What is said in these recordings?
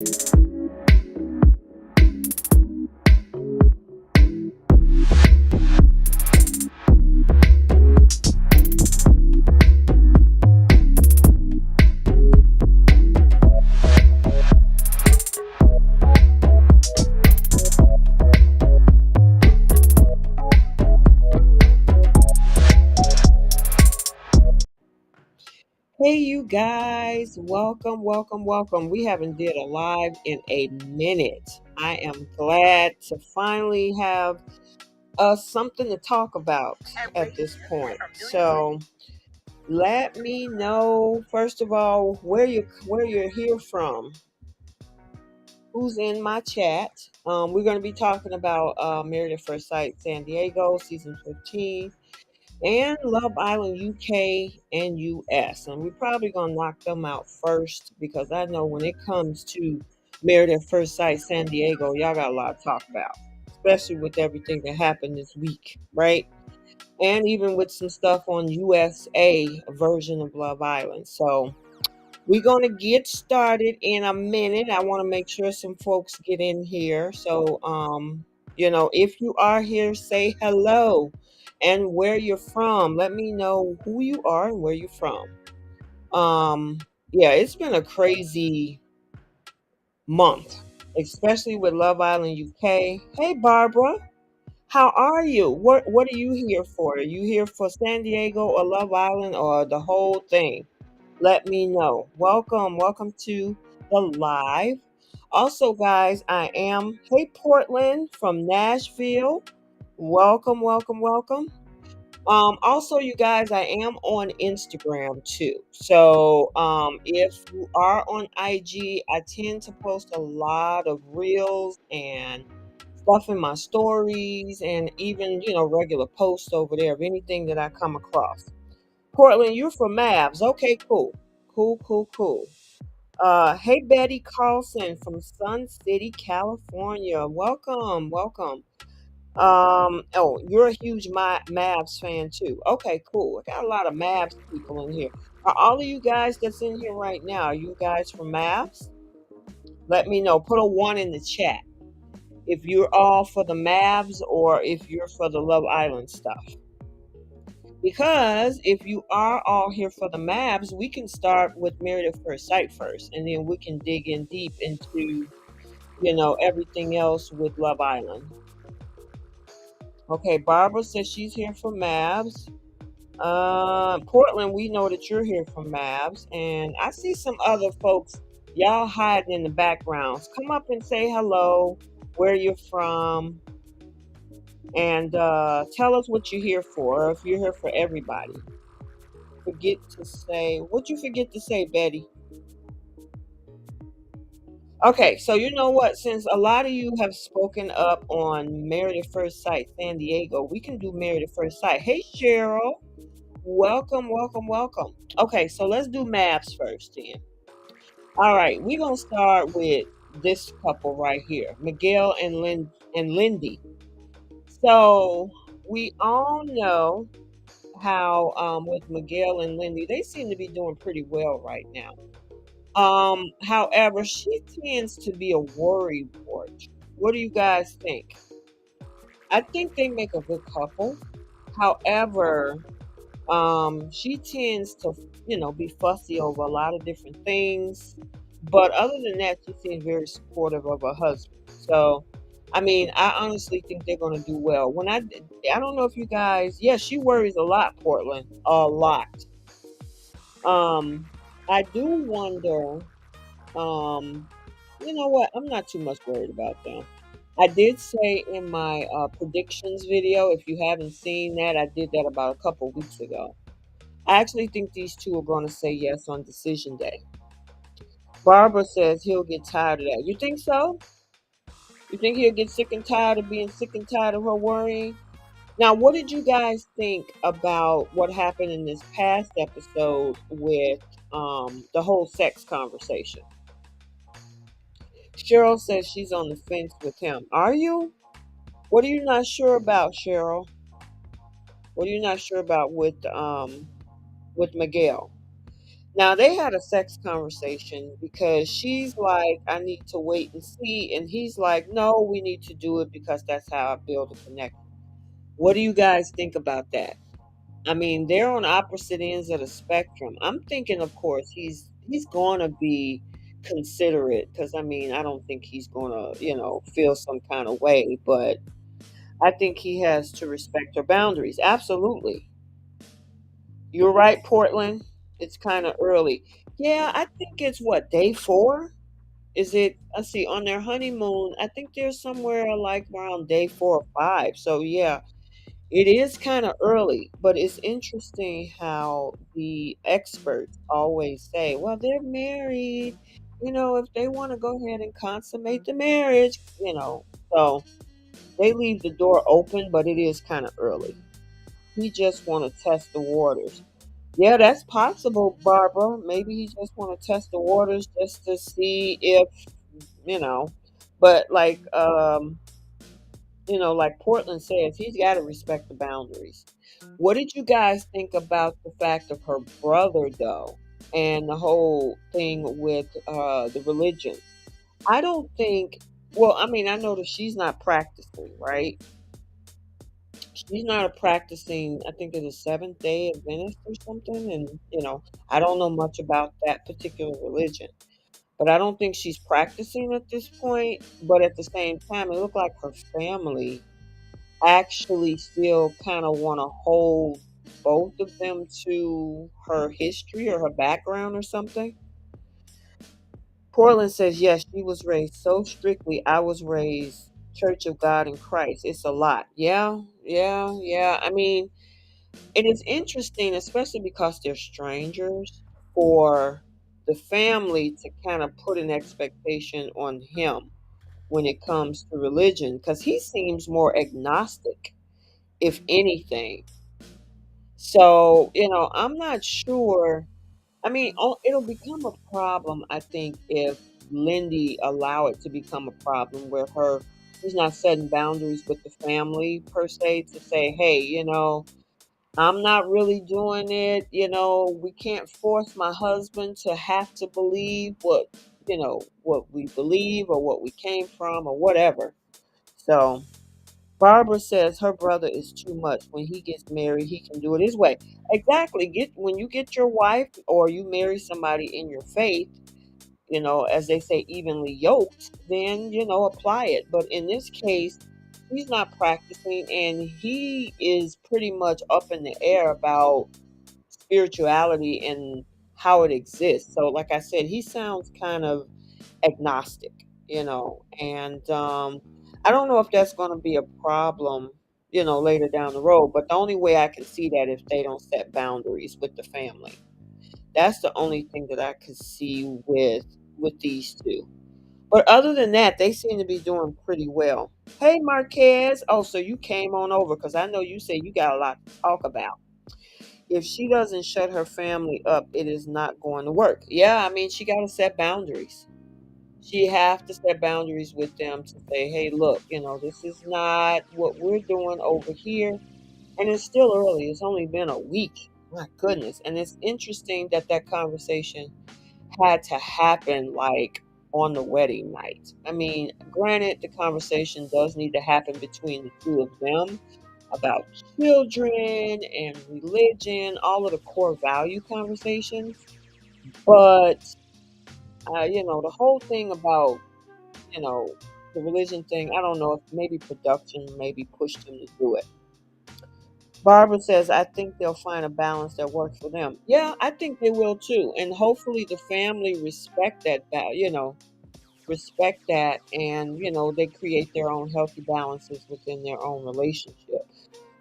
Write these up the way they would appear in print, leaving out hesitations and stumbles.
Hey you guys, welcome. We haven't did a live in a minute. I am glad to finally have something to talk about at this point. So let me know first of all where you're here from. Who's in my chat? We're going to be talking about Married at First Sight San Diego season 15 and Love Island UK and US. And we're probably gonna knock them out first because I know when it comes to Married at First Sight San Diego, y'all got a lot to talk about, especially with everything that happened this week, right? And even with some stuff on USA version of Love Island. So we're gonna get started in a minute. I want to make sure some folks get in here. So if you are here, say hello and where you're from. Let me know who you are and where you're from. Um, yeah, it's been a crazy month, especially with Love Island UK. Hey Barbara, how are you? What are you here for? Are you here for San Diego or Love Island or the whole thing? Let me know. Welcome to the live. Also, guys, I am Hey Portland from Nashville. Welcome. Also, you guys, I am on Instagram too. So, if you are on IG, I tend to post a lot of reels and stuff in my stories and even, regular posts over there of anything that I come across. Portland, you're from Mavs. Okay, cool. Cool. Hey Betty Carlson from Sun City, California. Welcome. Oh, you're a huge Mavs fan too. Okay, cool. I got a lot of Mavs people in here. Are all of you guys that's in here right now, are you guys from Mavs? Let me know. Put a one in the chat if you're all for the Mavs or if you're for the Love Island stuff. Because if you are all here for the Mavs, we can start with Married at First Sight first, and then we can dig in deep into, everything else with Love Island. Okay, Barbara says she's here for Mavs. Portland, we know that you're here for Mavs, and I see some other folks. Y'all hiding in the backgrounds. Come up and say hello, where you're from, and tell us what you're here for, or if you're here for everybody. What'd you forget to say, Betty? Okay, so you know what? Since a lot of you have spoken up on Married at First Sight San Diego, we can do Married at First Sight. Hey, Cheryl. Welcome. Okay, so let's do maps first then. All right, we're going to start with this couple right here, Miguel and Lindy. So we all know how with Miguel and Lindy, they seem to be doing pretty well right now. However, she tends to be a worry wart. What do you guys think? I think they make a good couple. However, she tends to, be fussy over a lot of different things. But other than that, she seems very supportive of her husband. So, I mean, I honestly think they're going to do well. I don't know if you guys, yeah, she worries a lot, Portland, a lot. I do wonder, you know what? I'm not too much worried about them. I did say in my predictions video, if you haven't seen that, I did that about a couple weeks ago. I actually think these two are going to say yes on decision day. Barbara says he'll get tired of that. You think so? You think he'll get sick and tired of being sick and tired of her worrying? Now, what did you guys think about what happened in this past episode with the whole sex conversation? Cheryl says she's on the fence with him. Are you? What are you not sure about, Cheryl? What are you not sure about with Miguel? Now they had a sex conversation because she's like, I need to wait and see. And he's like, no, we need to do it because that's how I build a connection. What do you guys think about that? I mean, they're on opposite ends of the spectrum. I'm thinking, of course, he's going to be considerate because I mean, I don't think he's going to, feel some kind of way, but I think he has to respect her boundaries. Absolutely. You're right, Portland. It's kind of early. Yeah, I think it's what, day 4? Is it? Let's see, on their honeymoon, I think they're somewhere like around day 4 or 5. So yeah, it is kind of early, but it's interesting how the experts always say, well, they're married, if they want to go ahead and consummate the marriage, so they leave the door open, but it is kind of early. He just want to test the waters. Yeah, that's possible, Barbara. Maybe he just want to test the waters just to see if, you know, but like Portland says, he's got to respect the boundaries. What did you guys think about the fact of her brother, though, and the whole thing with the religion? I don't think, well, I mean, I know that she's not practicing, right? She's not a practicing, I think it's a Seventh day Adventist or something. And, I don't know much about that particular religion, but I don't think she's practicing at this point. But at the same time, it looked like her family actually still kind of want to hold both of them to her history or her background or something. Portland says, yes, she was raised so strictly. I was raised Church of God in Christ. It's a lot. Yeah, yeah, yeah. I mean, it is interesting, especially because they're strangers, for the family to kind of put an expectation on him when it comes to religion, because he seems more agnostic, if anything. So, I'm not sure. I mean, it'll become a problem, I think, if Lindy allow it to become a problem where she's not setting boundaries with the family per se to say, hey, I'm not really doing it. We can't force my husband to have to believe what we believe or what we came from or whatever. So, Barbara says her brother is too much. When he gets married, he can do it his way. Exactly. When you get your wife or you marry somebody in your faith, as they say, evenly yoked, then apply it. But in this case, he's not practicing, and he is pretty much up in the air about spirituality and how it exists. So, like I said, he sounds kind of agnostic, and I don't know if that's going to be a problem, later down the road. But the only way I can see that if they don't set boundaries with the family. That's the only thing that I could see with these two. But other than that, they seem to be doing pretty well. Hey, Marquez. Oh, so you came on over because I know you said you got a lot to talk about. If she doesn't shut her family up, it is not going to work. Yeah, I mean, she got to set boundaries. She have to set boundaries with them to say, hey, look, this is not what we're doing over here. And it's still early. It's only been a week. My goodness. And it's interesting that that conversation had to happen like on the wedding night. I mean, granted, the conversation does need to happen between the two of them about children and religion, all of the core value conversations. But, the whole thing about, you know, the religion thing, I don't know if maybe production maybe pushed him to do it. Barbara says, I think they'll find a balance that works for them. Yeah, I think they will too. And hopefully the family respect that, respect that, and they create their own healthy balances within their own relationship.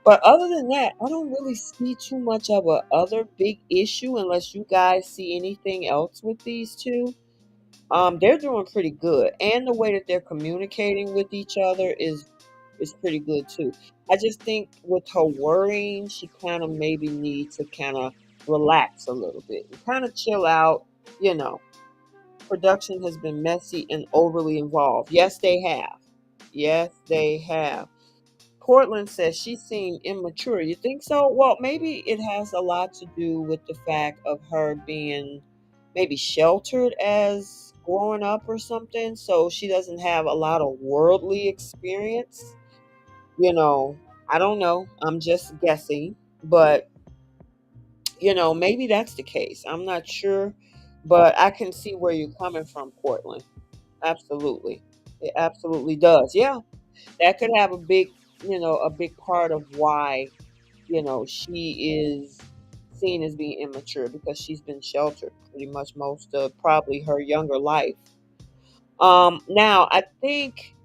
But other than that, I don't really see too much of a other big issue unless you guys see anything else with these two. They're doing pretty good, and the way that they're communicating with each other is pretty good too. I just think with her worrying, she kind of maybe needs to kind of relax a little bit and kind of chill out. You know, production has been messy and overly involved. Yes, they have. Yes, they have. Portland says she seemed immature. You think so? Well, maybe it has a lot to do with the fact of her being maybe sheltered as growing up or something. So she doesn't have a lot of worldly experience. You know, I don't know. I'm just guessing. But, maybe that's the case. I'm not sure. But I can see where you're coming from, Portland. Absolutely. It absolutely does. Yeah. That could have a big part of why she is seen as being immature because she's been sheltered pretty much most of probably her younger life. Now I think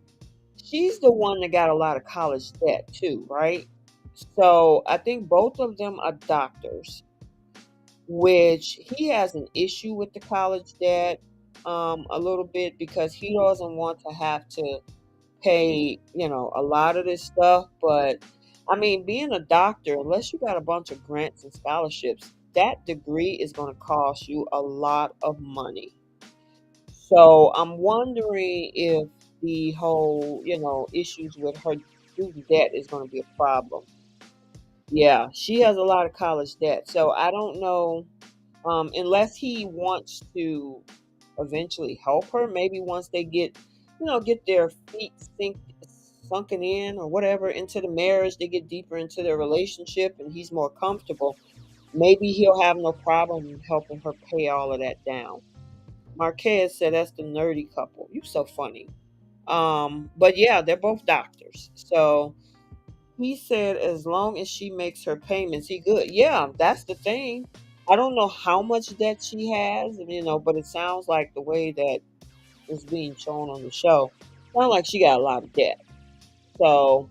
she's the one that got a lot of college debt too, right? So I think both of them are doctors, which he has an issue with the college debt a little bit because he doesn't want to have to pay, a lot of this stuff. But I mean, being a doctor, unless you got a bunch of grants and scholarships, that degree is going to cost you a lot of money. So I'm wondering if the whole, issues with her student debt is going to be a problem. Yeah, she has a lot of college debt. So I don't know, unless he wants to eventually help her. Maybe once they get their feet sunken in or whatever into the marriage, they get deeper into their relationship and he's more comfortable. Maybe he'll have no problem helping her pay all of that down. Marquez said that's the nerdy couple. You so funny. But yeah, they're both doctors. So he said as long as she makes her payments, he good. Yeah, that's the thing. I don't know how much debt she has, but it sounds like the way that is being shown on the show, sounds like she got a lot of debt. So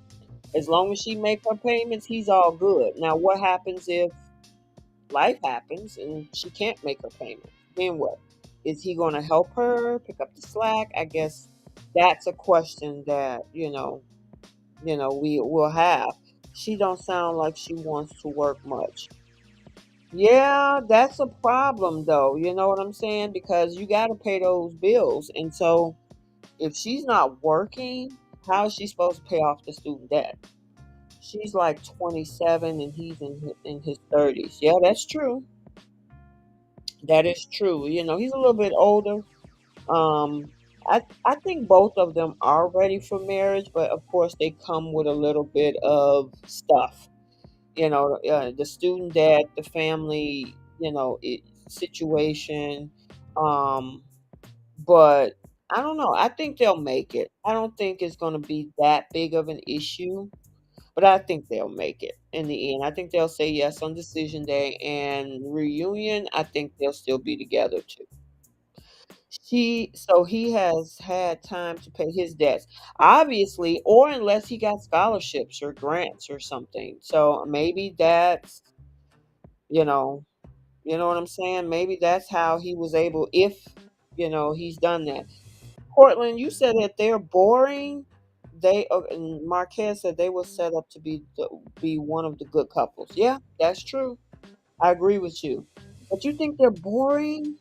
as long as she make her payments, he's all good. Now, what happens if life happens and she can't make her payment? Then what? Is he going to help her pick up the slack? I guess that's a question that we will have. She don't sound like she wants to work much. Yeah, that's a problem though. You know what I'm saying? Because you got to pay those bills. And so if she's not working, how is she supposed to pay off the student debt? She's like 27 and he's in his 30s. Yeah, that's true. That is true. He's a little bit older. Um, I think both of them are ready for marriage, but of course they come with a little bit of stuff. The student debt, the family, situation. Um, but I don't know. I think they'll make it. I don't think it's going to be that big of an issue, but I think they'll make it in the end. I think they'll say yes on decision day and reunion. I think they'll still be together too. So he has had time to pay his debts, obviously, or unless he got scholarships or grants or something. So maybe that's, you know, you know what I'm saying? Maybe that's how he was able, if, he's done that. Portland, you said that they're boring. And Marquez said they were set up to be one of the good couples. Yeah, that's true. I agree with you. But you think they're boring?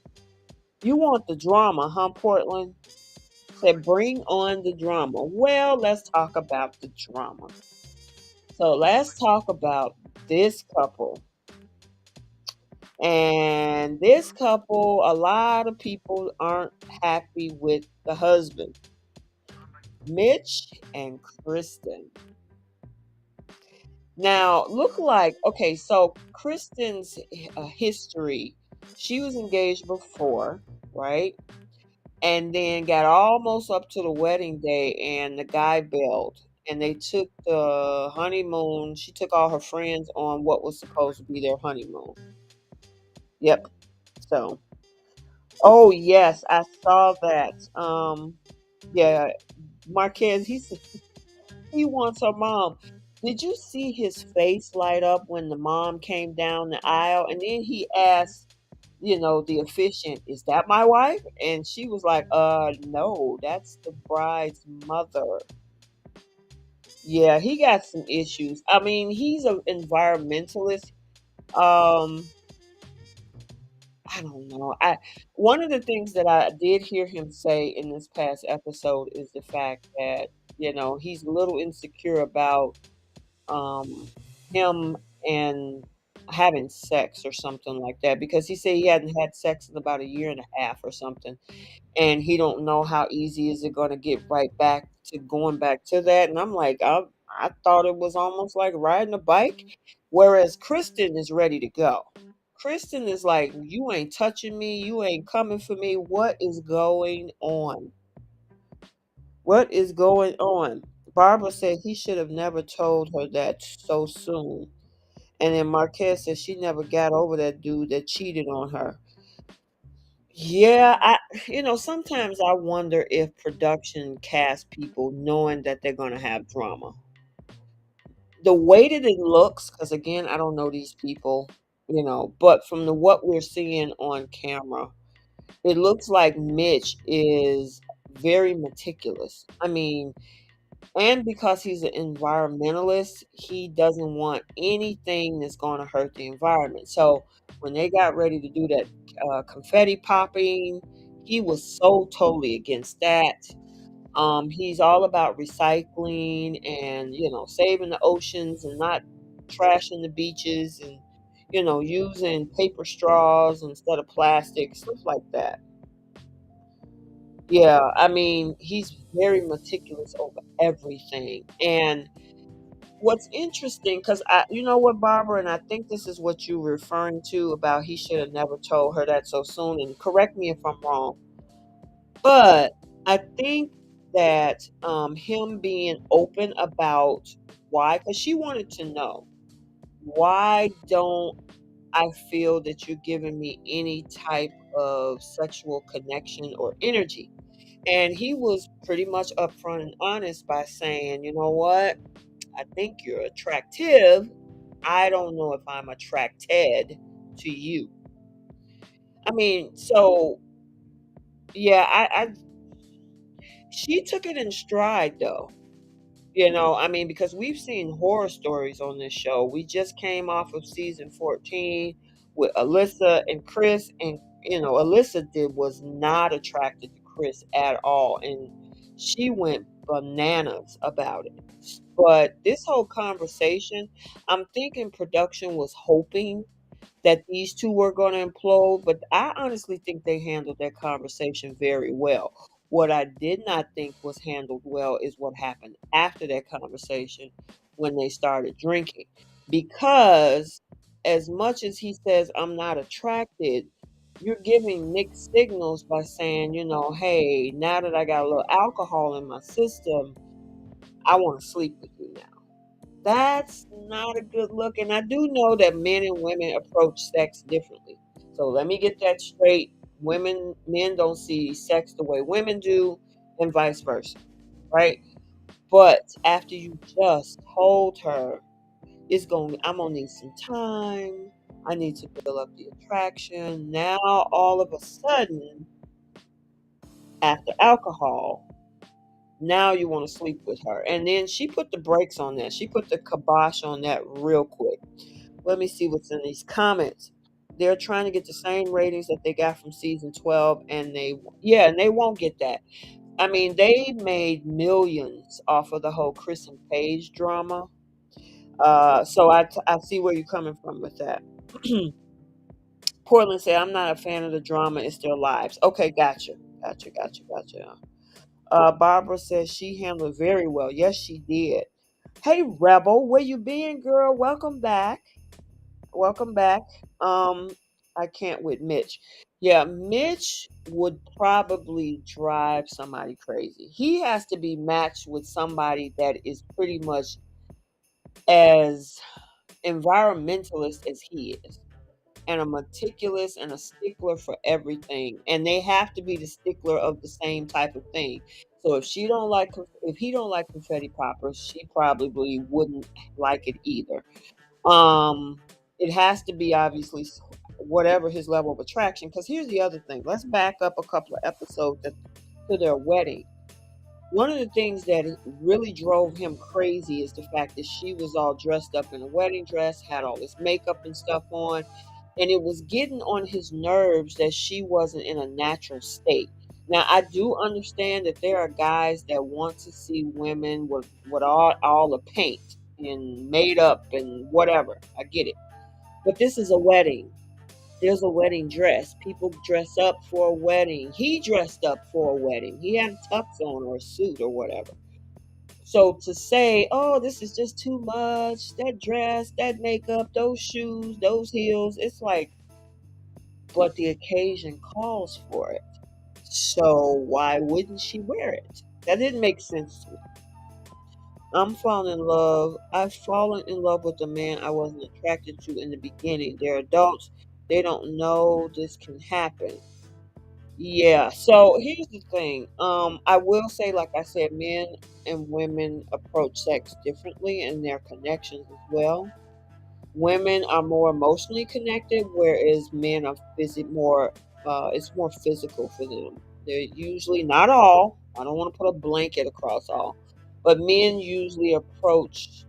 You want the drama, huh, Portland? Said bring on the drama. Well, let's talk about the drama. So let's talk about this couple. And this couple, a lot of people aren't happy with the husband, Mitch and Kristen. Now, look like, okay, so Kristen's history, she was engaged before, right? And then got almost up to the wedding day, and the guy bailed. And they took the honeymoon. She took all her friends on what was supposed to be their honeymoon. Yep. So, oh yes, I saw that. Yeah, Marquez, he wants her mom. Did you see his face light up when the mom came down the aisle? And then he asked, the officiant, is that my wife? And she was like, no, that's the bride's mother. Yeah, he got some issues. I mean, he's an environmentalist. Um, I don't know. One of the things that I did hear him say in this past episode is the fact that, he's a little insecure about him and having sex or something like that, because he said he hadn't had sex in about a year and a half or something, and he don't know how easy is it going to get right back to going back to that. And I'm like, I thought it was almost like riding a bike, whereas Kristen is ready to go. Kristen is like, you ain't touching me, you ain't coming for me. What is going on? What is going on? Barbara said he should have never told her that so soon. And then Marquez said she never got over that dude that cheated on her. Yeah, sometimes I wonder if production cast people knowing that they're going to have drama. The way that it looks, because again, I don't know these people, but from what we're seeing on camera, it looks like Mitch is very meticulous. I mean, and because he's an environmentalist, he doesn't want anything that's going to hurt the environment. So when they got ready to do that confetti popping, he was so totally against that. He's all about recycling and saving the oceans and not trashing the beaches and using paper straws instead of plastic, stuff like that. Yeah, I mean, he's very meticulous over everything. And what's interesting, because you know what, Barbara, and I think this is what you're referring to about he should have never told her that so soon. And correct me if I'm wrong, but I think that him being open about why, because she wanted to know, why don't I feel that you're giving me any type of sexual connection or energy? And he was pretty much upfront and honest by saying, you know what? I think you're attractive. I don't know if I'm attracted to you. I mean, so yeah, she took it in stride though. I mean, because we've seen horror stories on this show. We just came off of season 14 with Alyssa and Chris, and Alyssa was not attracted to Chris at all, and she went bananas about it. But this whole conversation, I'm thinking production was hoping that these two were going to implode, but I honestly think they handled that conversation very well. What I did not think was handled well is what happened after that conversation when they started drinking. Because as much as he says, I'm not attracted, you're giving mixed signals by saying, hey, now that I got a little alcohol in my system, I want to sleep with you now. That's not a good look, and I do know that men and women approach sex differently. So let me get that straight. Men don't see sex the way women do, and vice versa, right? But after you just told her I'm gonna need some time, I need to build up the attraction. Now all of a sudden, after alcohol, now you want to sleep with her. And then she put the brakes on that. She put the kibosh on that real quick. Let me see what's in these comments. They're trying to get the same ratings that they got from season 12, and they won't get that. I mean, they made millions off of the whole Chris and Paige drama. So I see where you're coming from with that. Portland said, I'm not a fan of the drama. It's their lives. Okay, gotcha. Gotcha. Barbara says she handled it very well. Yes, she did. Hey, Rebel, where you been, girl? Welcome back. Welcome back. Um, I can't with Mitch. Yeah, Mitch would probably drive somebody crazy. He has to be matched with somebody that is pretty much as environmentalist as he is, and a meticulous and a stickler for everything. And they have to be the stickler of the same type of thing. So if he don't like confetti poppers, she probably wouldn't like it either. Um, it has to be obviously whatever his level of attraction. Because here's the other thing. Let's back up a couple of episodes to their wedding. One of the things that really drove him crazy is the fact that she was all dressed up in a wedding dress, had all this makeup and stuff on, and it was getting on his nerves that she wasn't in a natural state. Now, I do understand that there are guys that want to see women with all the paint and made up and whatever. I get it. But this is a wedding. There's a wedding dress. People dress up for a wedding. He dressed up for a wedding. He had a tux on or a suit or whatever. So to say, oh, this is just too much, that dress, that makeup, those shoes, those heels, it's like, but the occasion calls for it. So why wouldn't she wear it? That didn't make sense to me. I'm falling in love. I've fallen in love with a man I wasn't attracted to in the beginning. They're adults. They don't know this can happen. Yeah. So here's the thing. I will say, like I said, men and women approach sex differently in their connections as well. Women are more emotionally connected, whereas men are more. It's more physical for them. They're usually not all. I don't want to put a blanket across all, but men usually approach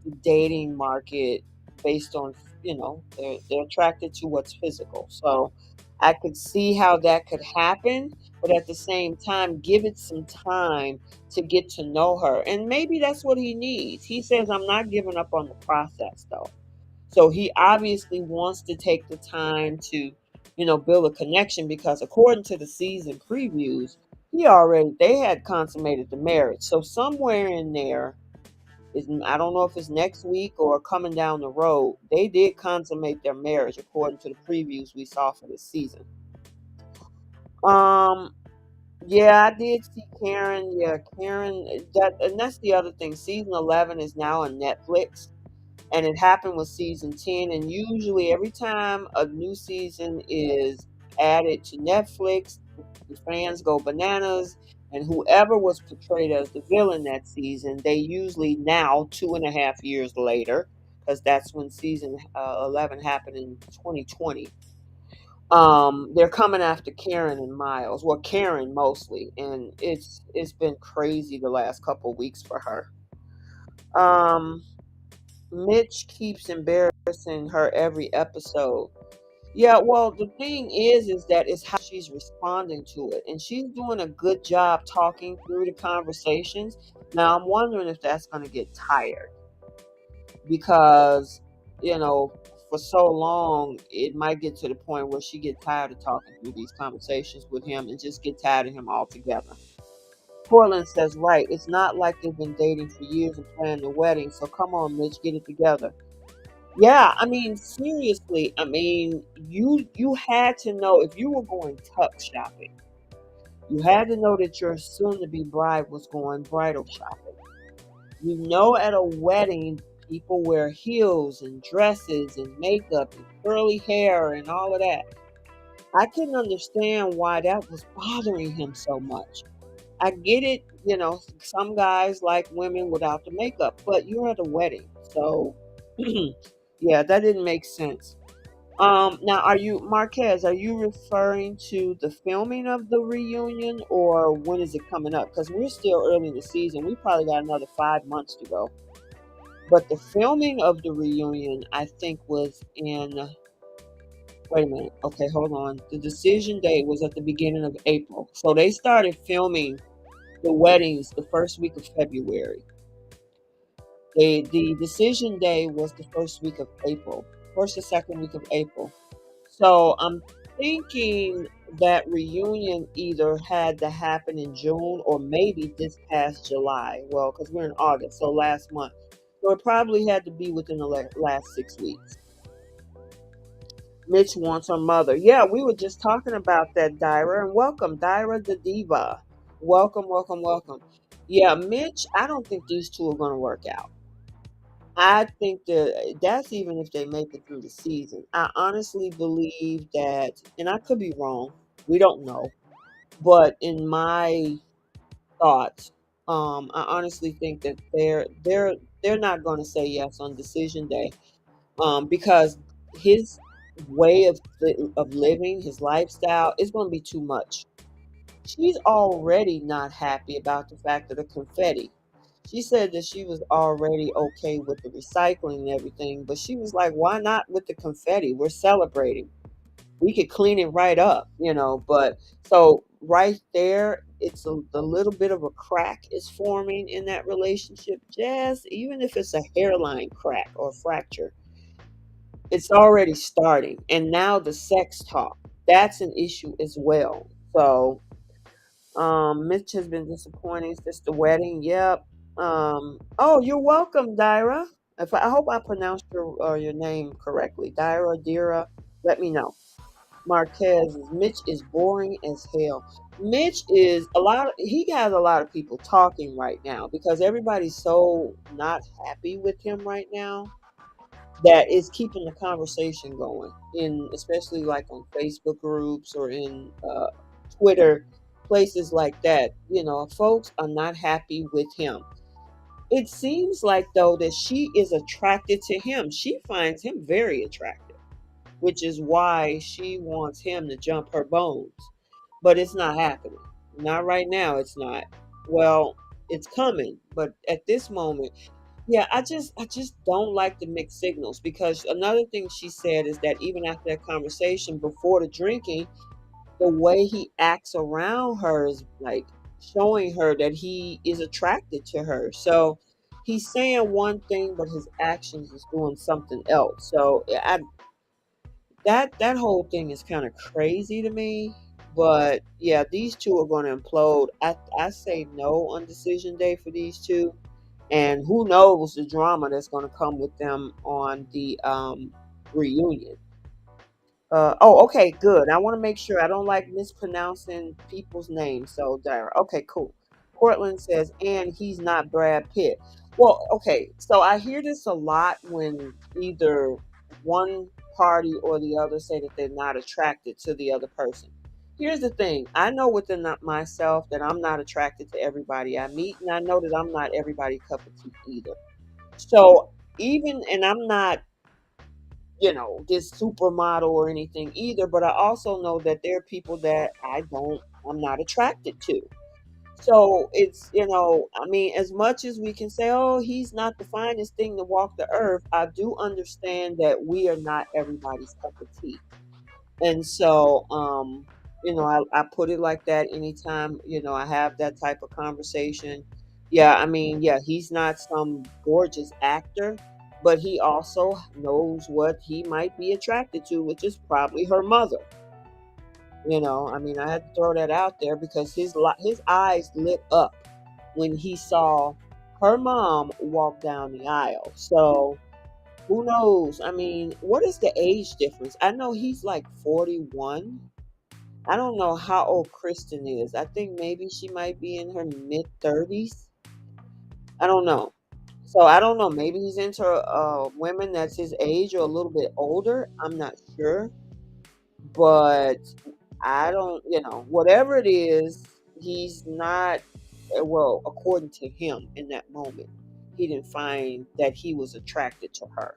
the dating market based on, they're attracted to what's physical. So I could see how that could happen, but at the same time, give it some time to get to know her, and maybe that's what he needs. He says, I'm not giving up on the process though. So he obviously wants to take the time to, build a connection, because according to the season previews, they had consummated the marriage. So somewhere in there is, I don't know if it's next week or coming down the road, they did consummate their marriage according to the previews we saw for this season. Um yeah, I did see Karen. Yeah, Karen, and that's the other thing. Season 11 is now on Netflix, and it happened with season 10. And usually, every time a new season is added to Netflix, the fans go bananas. And whoever was portrayed as the villain that season, they usually now, 2.5 years later, because that's when season 11 happened in 2020. They're coming after Karen and Miles. Well, Karen mostly, and it's been crazy the last couple of weeks for her. Um, Mitch keeps embarrassing her every episode. Yeah, well, the thing is that it's how she's responding to it, and she's doing a good job talking through the conversations. Now, I'm wondering if that's going to get tired, because, you know, for so long, it might get to the point where she get tired of talking through these conversations with him and just get tired of him altogether. Portland says, right, it's not like they've been dating for years and planning the wedding, so come on, Mitch, get it together. Yeah, I mean, seriously, I mean, you had to know if you were going tux shopping, you had to know that your soon-to-be bride was going bridal shopping. You know, at a wedding, people wear heels and dresses and makeup and curly hair and all of that. I couldn't understand why that was bothering him so much. I get it, some guys like women without the makeup, but you're at a wedding. So, yeah, that didn't make sense. Now, Marquez, are you referring to the filming of the reunion, or when is it coming up? Because we're still early in the season. We probably got another 5 months to go. But the filming of the reunion, I think, was in. Wait a minute. Okay, hold on. The decision date was at the beginning of April. So they started filming the weddings the first week of February. The decision day was the first week of April, first or second week of April. So I'm thinking that reunion either had to happen in June or maybe this past July. Well, because we're in August, so last month. So it probably had to be within the last 6 weeks. Mitch wants her mother. Yeah, we were just talking about that, Dyra. And welcome, Dyra the Diva. Welcome, welcome, welcome. Yeah, Mitch, I don't think these two are going to work out. I think that's even if they make it through the season. I honestly believe that, and I could be wrong. We don't know. But in my thoughts, I honestly think that they're not going to say yes on decision day, because his way of living, his lifestyle, is going to be too much. She's already not happy about the fact of the confetti. She said that she was already okay with the recycling and everything, but she was like, why not with the confetti? We're celebrating. We could clean it right up. But so right there, a little bit of a crack is forming in that relationship, just even if it's a hairline crack or fracture, it's already starting. And now the sex talk, that's an issue as well. So Mitch has been disappointing since the wedding. Yep. Oh, you're welcome, Dyra. I hope I pronounced your name correctly. Dyra, Dira, let me know. Marquez is Mitch is boring as hell. Mitch is he has a lot of people talking right now because everybody's so not happy with him right now that is keeping the conversation going in, especially like on Facebook groups or in Twitter, places like that. Folks are not happy with him. It seems like though that she is attracted to him. She finds him very attractive, which is why she wants him to jump her bones. But it's not happening. Not right now, it's not. Well, it's coming, but at this moment, yeah, I just don't like the mixed signals because another thing she said is that even after that conversation before the drinking, the way he acts around her is like showing her that he is attracted to her. So he's saying one thing, but his actions is doing something else. So that whole thing is kind of crazy to me. But yeah, these two are going to implode. I say no on decision day for these two, and who knows the drama that's going to come with them on the reunion. Oh, okay, good. I want to make sure I don't like mispronouncing people's names. So, Dara, okay, cool. Portland says, and he's not Brad Pitt. Well, okay, so I hear this a lot when either one party or the other say that they're not attracted to the other person. Here's the thing, I know within myself that I'm not attracted to everybody I meet, and I know that I'm not everybody's cup of tea either. So, and I'm not this supermodel or anything either, but I also know that there are people that I'm not attracted to. So I mean, as much as we can say, oh, he's not the finest thing to walk the earth, I do understand that we are not everybody's cup of tea. And so, I put it like that anytime, I have that type of conversation. Yeah, I mean, yeah, he's not some gorgeous actor, but he also knows what he might be attracted to, which is probably her mother. I mean, I had to throw that out there because his eyes lit up when he saw her mom walk down the aisle. So, who knows? I mean, what is the age difference? I know he's like 41. I don't know how old Kristen is. I think maybe she might be in her mid 30s. I don't know. So I don't know. Maybe he's into women that's his age or a little bit older. I'm not sure. But I don't, whatever it is, he's not, well, according to him in that moment, he didn't find that he was attracted to her.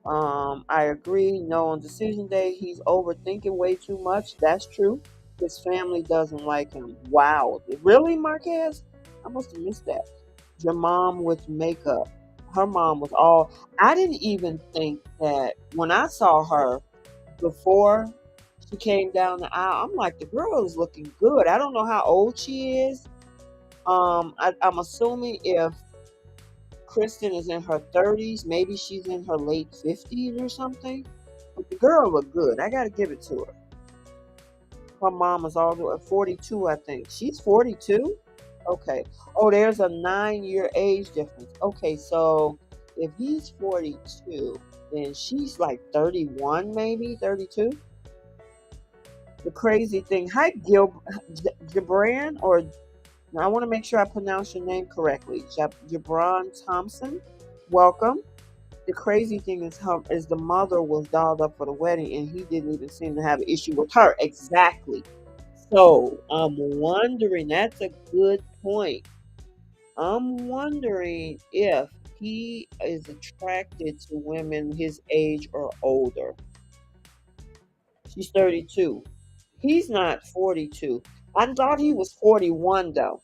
I agree. No, on decision day, he's overthinking way too much. That's true. His family doesn't like him. Wow. Really, Marquez? I must have missed that. Your mom with makeup. Her mom was all. I didn't even think that when I saw her before she came down the aisle, I'm like, the girl is looking good. I don't know how old she is. I'm assuming if Kristen is in her 30s. Maybe she's in her late 50s or something. But the girl looked good. I got to give it to her. Her mom is all the way 42, I think. She's 42? Okay. Oh, there's a 9-year age difference. Okay, so if he's 42, then she's like 31, maybe 32. The crazy thing. Hi, Gibran, or I want to make sure I pronounce your name correctly. Jabron Thompson. Welcome. The crazy thing is the mother was dolled up for the wedding and he didn't even seem to have an issue with her. Exactly. So I'm wondering, that's a good point. I'm wondering if he is attracted to women his age or older. She's 32. He's not 42. I thought he was 41 though.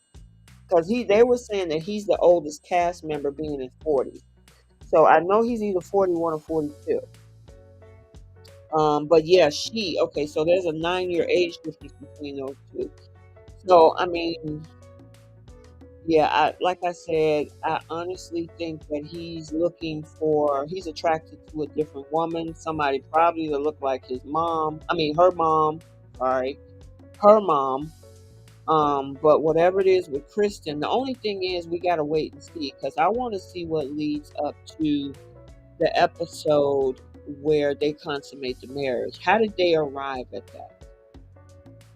Because they were saying that he's the oldest cast member being in his 40s. So I know he's either 41 or 42. But yeah, okay, so there's a 9-year age difference between those two. So, I mean, yeah, like I said, I honestly think that he's attracted to a different woman, somebody probably to look like his mom. I mean, her mom. Sorry, her mom. But whatever it is with Kristen, the only thing is we gotta wait and see because I want to see what leads up to the episode where they consummate the marriage. How did they arrive at that?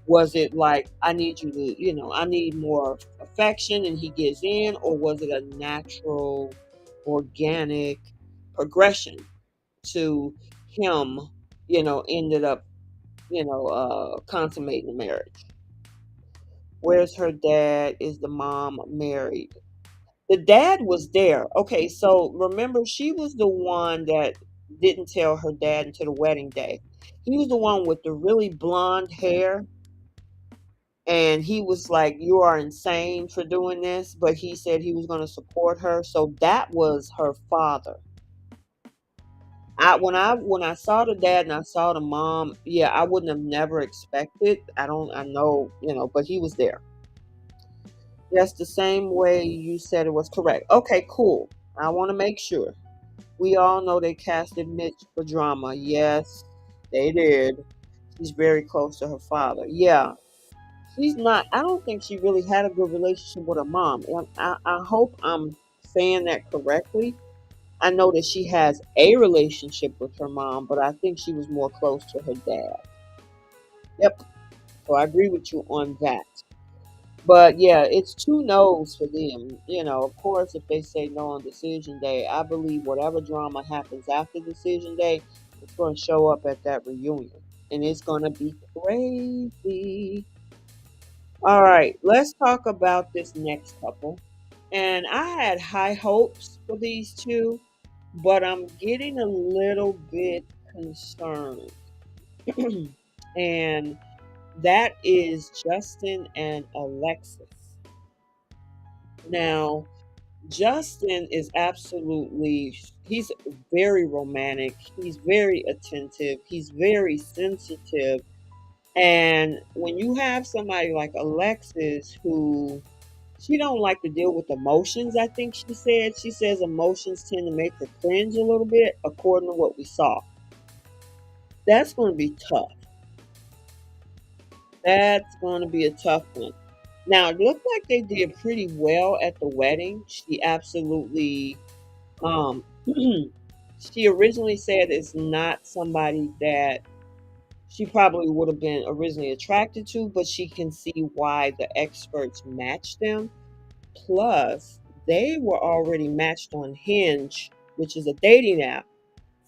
Was it like, I need you to, I need more affection and he gives in, or was it a natural, organic progression to him, ended up, consummating the marriage? Where's her dad? Is the mom married? The dad was there. Okay, so remember, she was the one that didn't tell her dad until the wedding day. He was the one with the really blonde hair, and he was like, "You are insane for doing this," but he said he was going to support her. So that was her father. When I saw the dad and I saw the mom, yeah, I wouldn't have never expected. I know, but he was there. Yes, the same way you said it was correct. Okay, cool. I want to make sure. We all know they casted Mitch for drama. Yes, they did. She's very close to her father. Yeah, she's not. I don't think she really had a good relationship with her mom. And I hope I'm saying that correctly. I know that she has a relationship with her mom, but I think she was more close to her dad. Yep. So I agree with you on that. But yeah, it's two no's for them. Of course, if they say no on decision day, I believe whatever drama happens after decision day, it's going to show up at that reunion. And it's going to be crazy. All right, let's talk about this next couple. And I had high hopes for these two, but I'm getting a little bit concerned. And that is Justin and Alexis. Now, Justin is he's very romantic. He's very attentive. He's very sensitive. And when you have somebody like Alexis who she don't like to deal with emotions, I think she says emotions tend to make her cringe a little bit, according to what we saw. That's going to be tough. That's going to be a tough one. Now, it looked like they did pretty well at the wedding. She absolutely Um, she originally said it's not somebody that she probably would have been originally attracted to, but she can see why the experts matched them. Plus, they were already matched on Hinge, which is a dating app,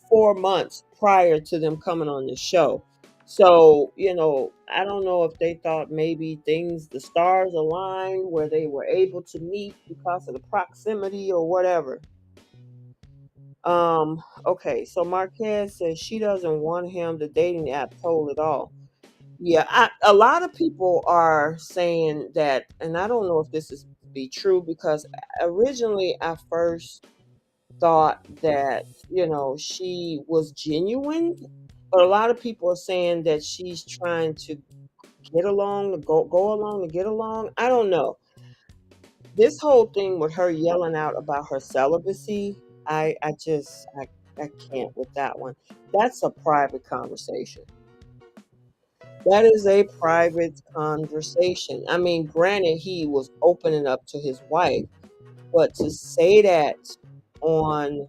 4 months prior to them coming on the show. So, I don't know if they thought maybe the stars aligned where they were able to meet because of the proximity or whatever. Okay, so Marquez says she doesn't want him. The dating app told it all. Yeah, a lot of people are saying that, and I don't know if this is to be true because originally I first thought that, she was genuine, but a lot of people are saying that she's trying to get along, to go along to get along. I don't know. This whole thing with her yelling out about her celibacy, I can't with that one. That's a private conversation. That is a private conversation. I mean, granted, he was opening up to his wife, but to say that on,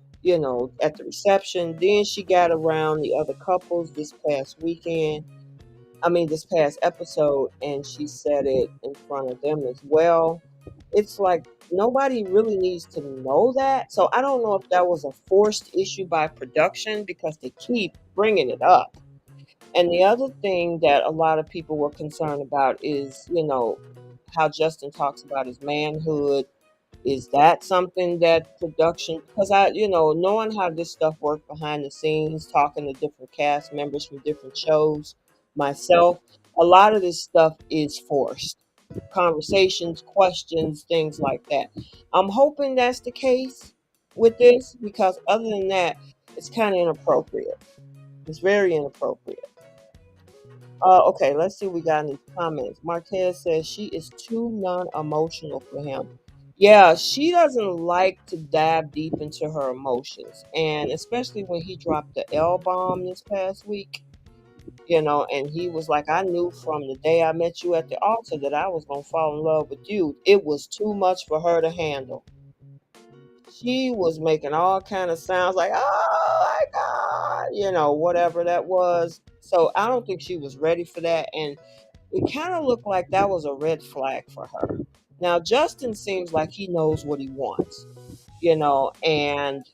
at the reception, then she got around the other couples this past weekend. I mean, this past episode, and she said it in front of them as well. It's like nobody really needs to know that. So I don't know if that was a forced issue by production because they keep bringing it up. And the other thing that a lot of people were concerned about is, how Justin talks about his manhood. Is that something that production, because knowing how this stuff worked behind the scenes, talking to different cast members from different shows, myself, a lot of this stuff is forced. Conversations, questions, things like that. I'm hoping that's the case with this because other than that, it's kind of inappropriate. It's very inappropriate. Okay, let's see what we got in these comments. Marquez says she is too non-emotional for him. Yeah, she doesn't like to dive deep into her emotions, and especially when he dropped the L bomb this past week. And he was like, I knew from the day I met you at the altar that I was gonna fall in love with you. It was too much for her to handle. She was making all kind of sounds like, oh my God, whatever that was. So I don't think she was ready for that. And it kind of looked like that was a red flag for her. Now, Justin seems like he knows what he wants, and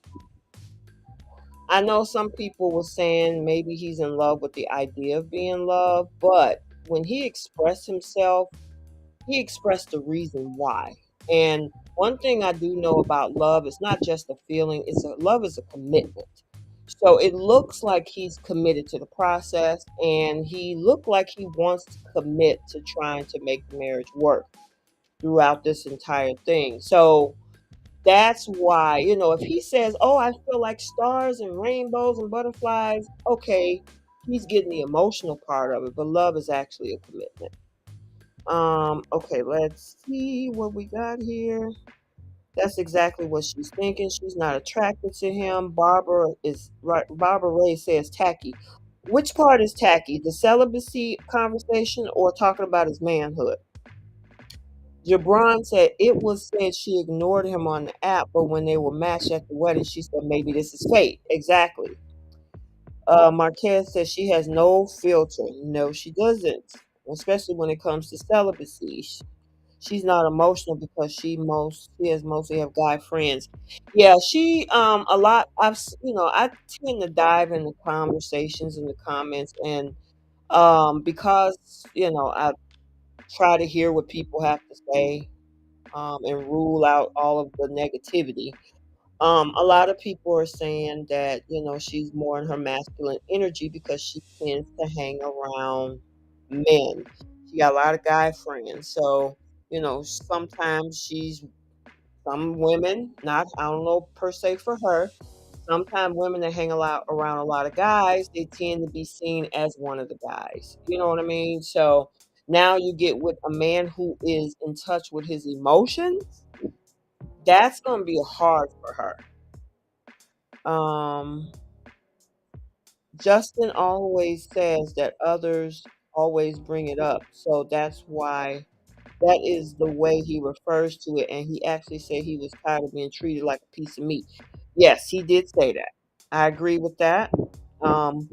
I know some people were saying maybe he's in love with the idea of being loved, but when he expressed himself, he expressed the reason why. And one thing I do know about love is not just a feeling, love is a commitment. So it looks like he's committed to the process, and he looked like he wants to commit to trying to make the marriage work throughout this entire thing. So that's why, if he says, oh, I feel like stars and rainbows and butterflies, okay, he's getting the emotional part of it, but love is actually a commitment. Okay, let's see what we got here. That's exactly what she's thinking. She's not attracted to him. Barbara is right. Barbara Ray says tacky. Which part is tacky? The celibacy conversation or talking about his manhood? Jabron said it was said she ignored him on the app, but when they were matched at the wedding, she said maybe this is fate. Exactly. Marquez says she has no filter. No, she doesn't. Especially when it comes to celibacy. She's not emotional because she has mostly have guy friends. Yeah, she a lot I tend to dive into conversations in the comments, and because I try to hear what people have to say, and rule out all of the negativity. A lot of people are saying that, she's more in her masculine energy because she tends to hang around men. She got a lot of guy friends. So, sometimes some women, not, I don't know per se for her, sometimes women that hang a lot around a lot of guys, they tend to be seen as one of the guys. You know what I mean? So now you get with a man who is in touch with his emotions, that's going to be hard for her. Um, Justin always says that others always bring it up. So that's why that is the way he refers to it. And he actually said he was tired of being treated like a piece of meat. Yes, he did say that. I agree with that. Um,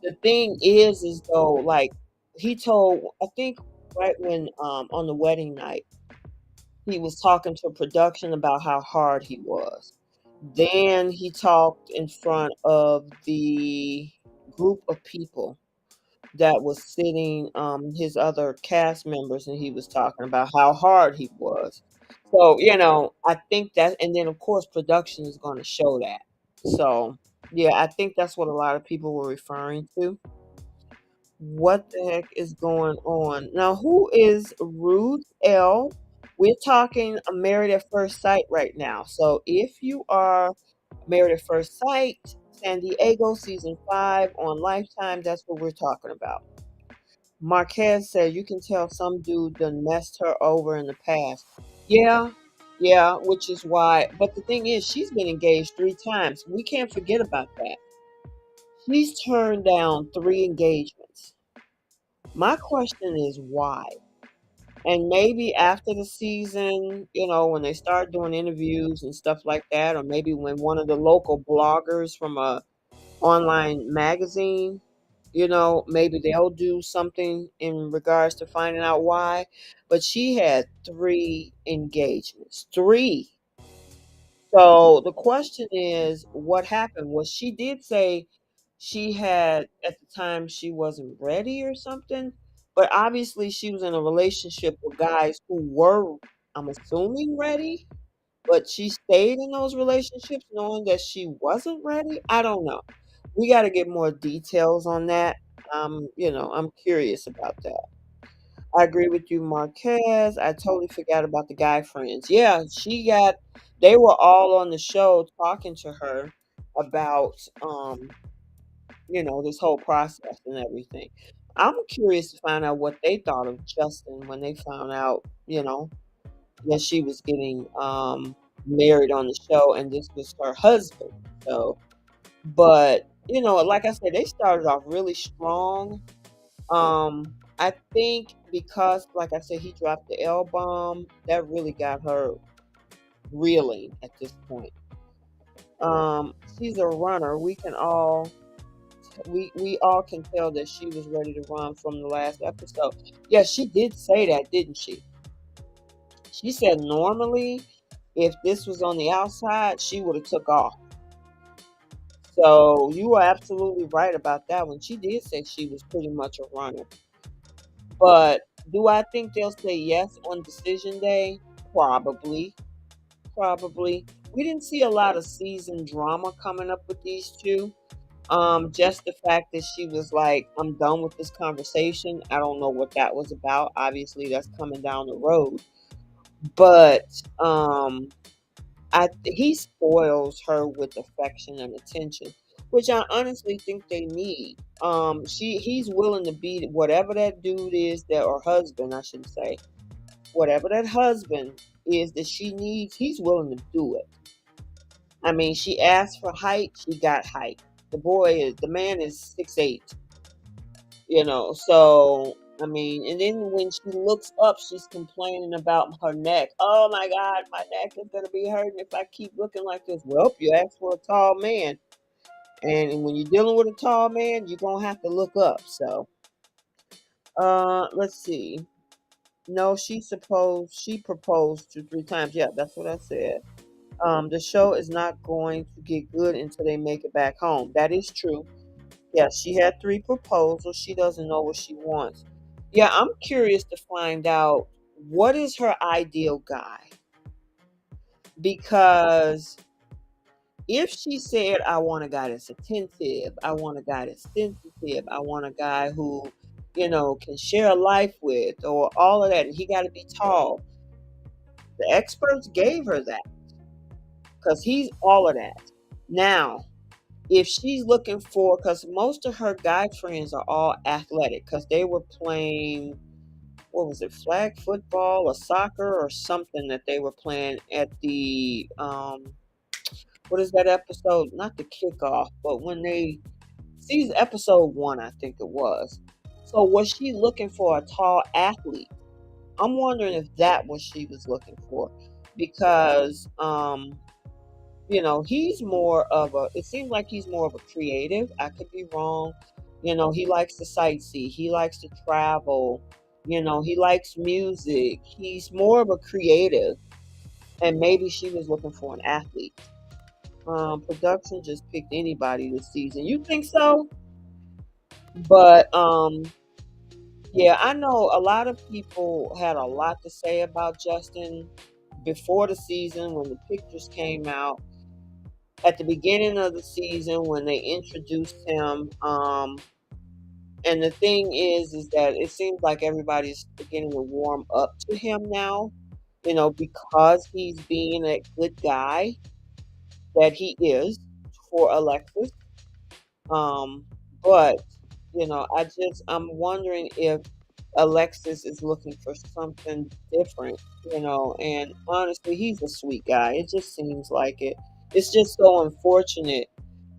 the thing is though, like he told, I think right when on the wedding night, he was talking to production about how hard he was. Then he talked in front of the group of people that was sitting, his other cast members, and he was talking about how hard he was. So, I think that, and then of course production is going to show that. So, yeah, I think that's what a lot of people were referring to. What the heck is going on? Now, who is Ruth L? We're talking Married at First Sight right now. So if you are Married at First Sight, San Diego season 5 on Lifetime, that's what we're talking about. Marquez said you can tell some dude done messed her over in the past. Yeah, yeah, which is why. But the thing is, she's been engaged 3 times. We can't forget about that. She's turned down 3 engagements. My question is why? And maybe after the season, when they start doing interviews and stuff like that, or maybe when one of the local bloggers from a online magazine, maybe they'll do something in regards to finding out why. But she had 3 engagements. 3. So the question is, what happened? Was she did say she had at the time she wasn't ready or something, but obviously she was in a relationship with guys who were, I'm assuming, ready, but she stayed in those relationships knowing that she wasn't ready. I don't know. We got to get more details on that. I'm curious about that. I agree with you, Marquez. I totally forgot about the guy friends. Yeah, they were all on the show talking to her about, this whole process and everything. I'm curious to find out what they thought of Justin when they found out, that she was getting married on the show and this was her husband. So, but like I said, they started off really strong. I think because, like I said, he dropped the L bomb, that really got her reeling at this point. She's a runner. We all can tell that she was ready to run from the last episode. Yeah, she did say that, didn't she? She said normally, if this was on the outside, she would have took off. So you are absolutely right about that one. She did say she was pretty much a runner. But do I think they'll say yes on decision day? Probably. Probably. We didn't see a lot of season drama coming up with these two. Just the fact that she was like, I'm done with this conversation. I don't know what that was about. Obviously, that's coming down the road. But he spoils her with affection and attention, which I honestly think they need. He's willing to be whatever that dude is, that or husband, I should say, whatever that husband is that she needs. He's willing to do it. I mean, she asked for height, she got height. The man is 6'8", so I mean, and then when she looks up, she's complaining about her neck. Oh my God, my neck is gonna be hurting if I keep looking like this. Well, you asked for a tall man, and when you're dealing with a tall man, you're gonna have to look up. So, let's see. No, she proposed to 3 times. Yeah, that's what I said. The show is not going to get good until they make it back home. That is true. Yeah, she had 3 proposals. She doesn't know what she wants. Yeah, I'm curious to find out what is her ideal guy. Because if she said, I want a guy that's attentive, I want a guy that's sensitive, I want a guy who, can share a life with, or all of that, and he got to be tall, the experts gave her that because he's all of that. Now, if she's looking for, because most of her guy friends are all athletic because they were playing, what was it, flag football or soccer or something that they were playing at the, what is that episode? Not the kickoff, but when they, season episode 1, I think it was. So was she looking for a tall athlete? I'm wondering if that was she was looking for because, he's more of a, it seems like he's more of a creative. I could be wrong. He likes to sightsee, he likes to travel, he likes music. He's more of a creative, and maybe she was looking for an athlete. Production just picked anybody this season. You think so? But yeah, I know a lot of people had a lot to say about Justin before the season when the pictures came out. At the beginning of the season when they introduced him, and the thing is that it seems like everybody's beginning to warm up to him now, because he's being a good guy that he is for Alexis. Um, but I'm wondering if Alexis is looking for something different, and honestly, he's a sweet guy. It just seems like it. It's just so unfortunate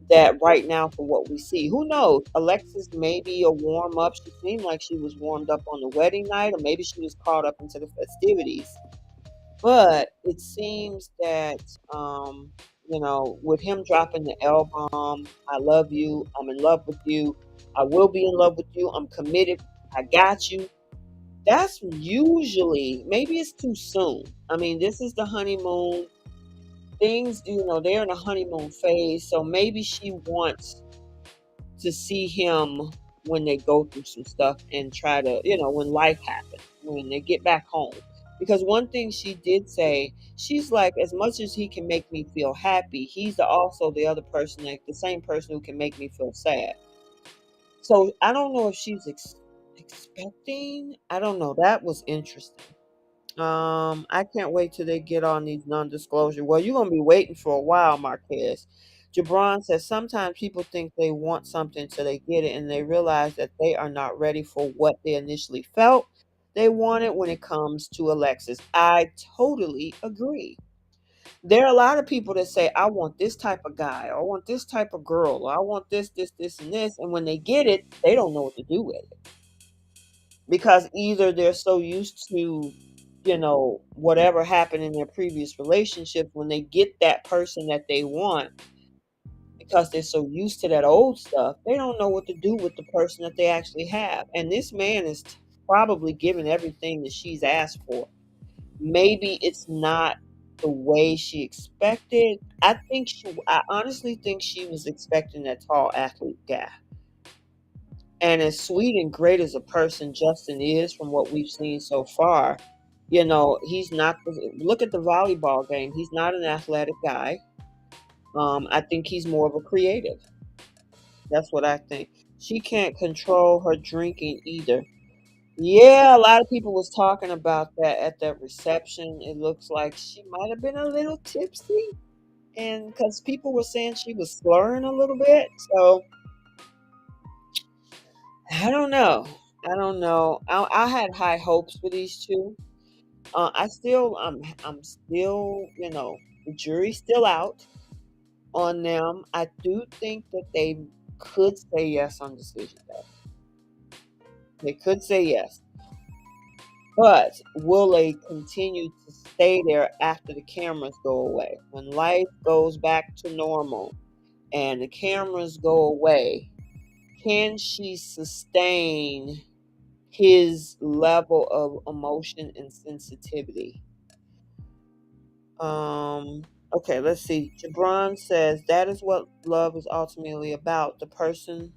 that right now, for what we see, who knows? Alexis may be a warm up. She seemed like she was warmed up on the wedding night, or maybe she was caught up into the festivities. But it seems that, with him dropping the L bomb, I love you, I'm in love with you, I will be in love with you, I'm committed, I got you. That's usually, maybe it's too soon. I mean, this is the honeymoon. Things, they're in a honeymoon phase. So maybe she wants to see him when they go through some stuff and try to, when life happens, when they get back home. Because one thing she did say, she's like, as much as he can make me feel happy, he's also the other person, like the same person who can make me feel sad. So I don't know if she's expecting. I don't know. That was interesting. I can't wait till they get on these non-disclosure. Well, you're gonna be waiting for a while, Marquez. Jabron says sometimes people think they want something till they get it and they realize that they are not ready for what they initially felt they wanted when it comes to Alexis. I totally agree. There are a lot of people that say, I want this type of guy, or I want this type of girl, or I want this, and this. And when they get it, they don't know what to do with it because either they're so used to, whatever happened in their previous relationship, when they get that person that they want, because they're so used to that old stuff, they don't know what to do with the person that they actually have. And this man is probably given everything that she's asked for. Maybe it's not the way she expected. I honestly think she was expecting that tall athlete guy. And as sweet and great as a person Justin is, from what we've seen so far, he's not. Look at the volleyball game. He's not an athletic guy. I think he's more of a creative. That's what I think. She can't control her drinking either. Yeah, a lot of people was talking about that at that reception. It looks like she might have been a little tipsy, and because people were saying she was slurring a little bit. So I don't know. I don't know. I had high hopes for these two. I'm still, the jury's still out on them. I do think that they could say yes on decision day. They could say yes. But will they continue to stay there after the cameras go away? When life goes back to normal and the cameras go away, can she sustain his level of emotion and sensitivity? Okay, let's see. Jabron says that is what love is ultimately about. The person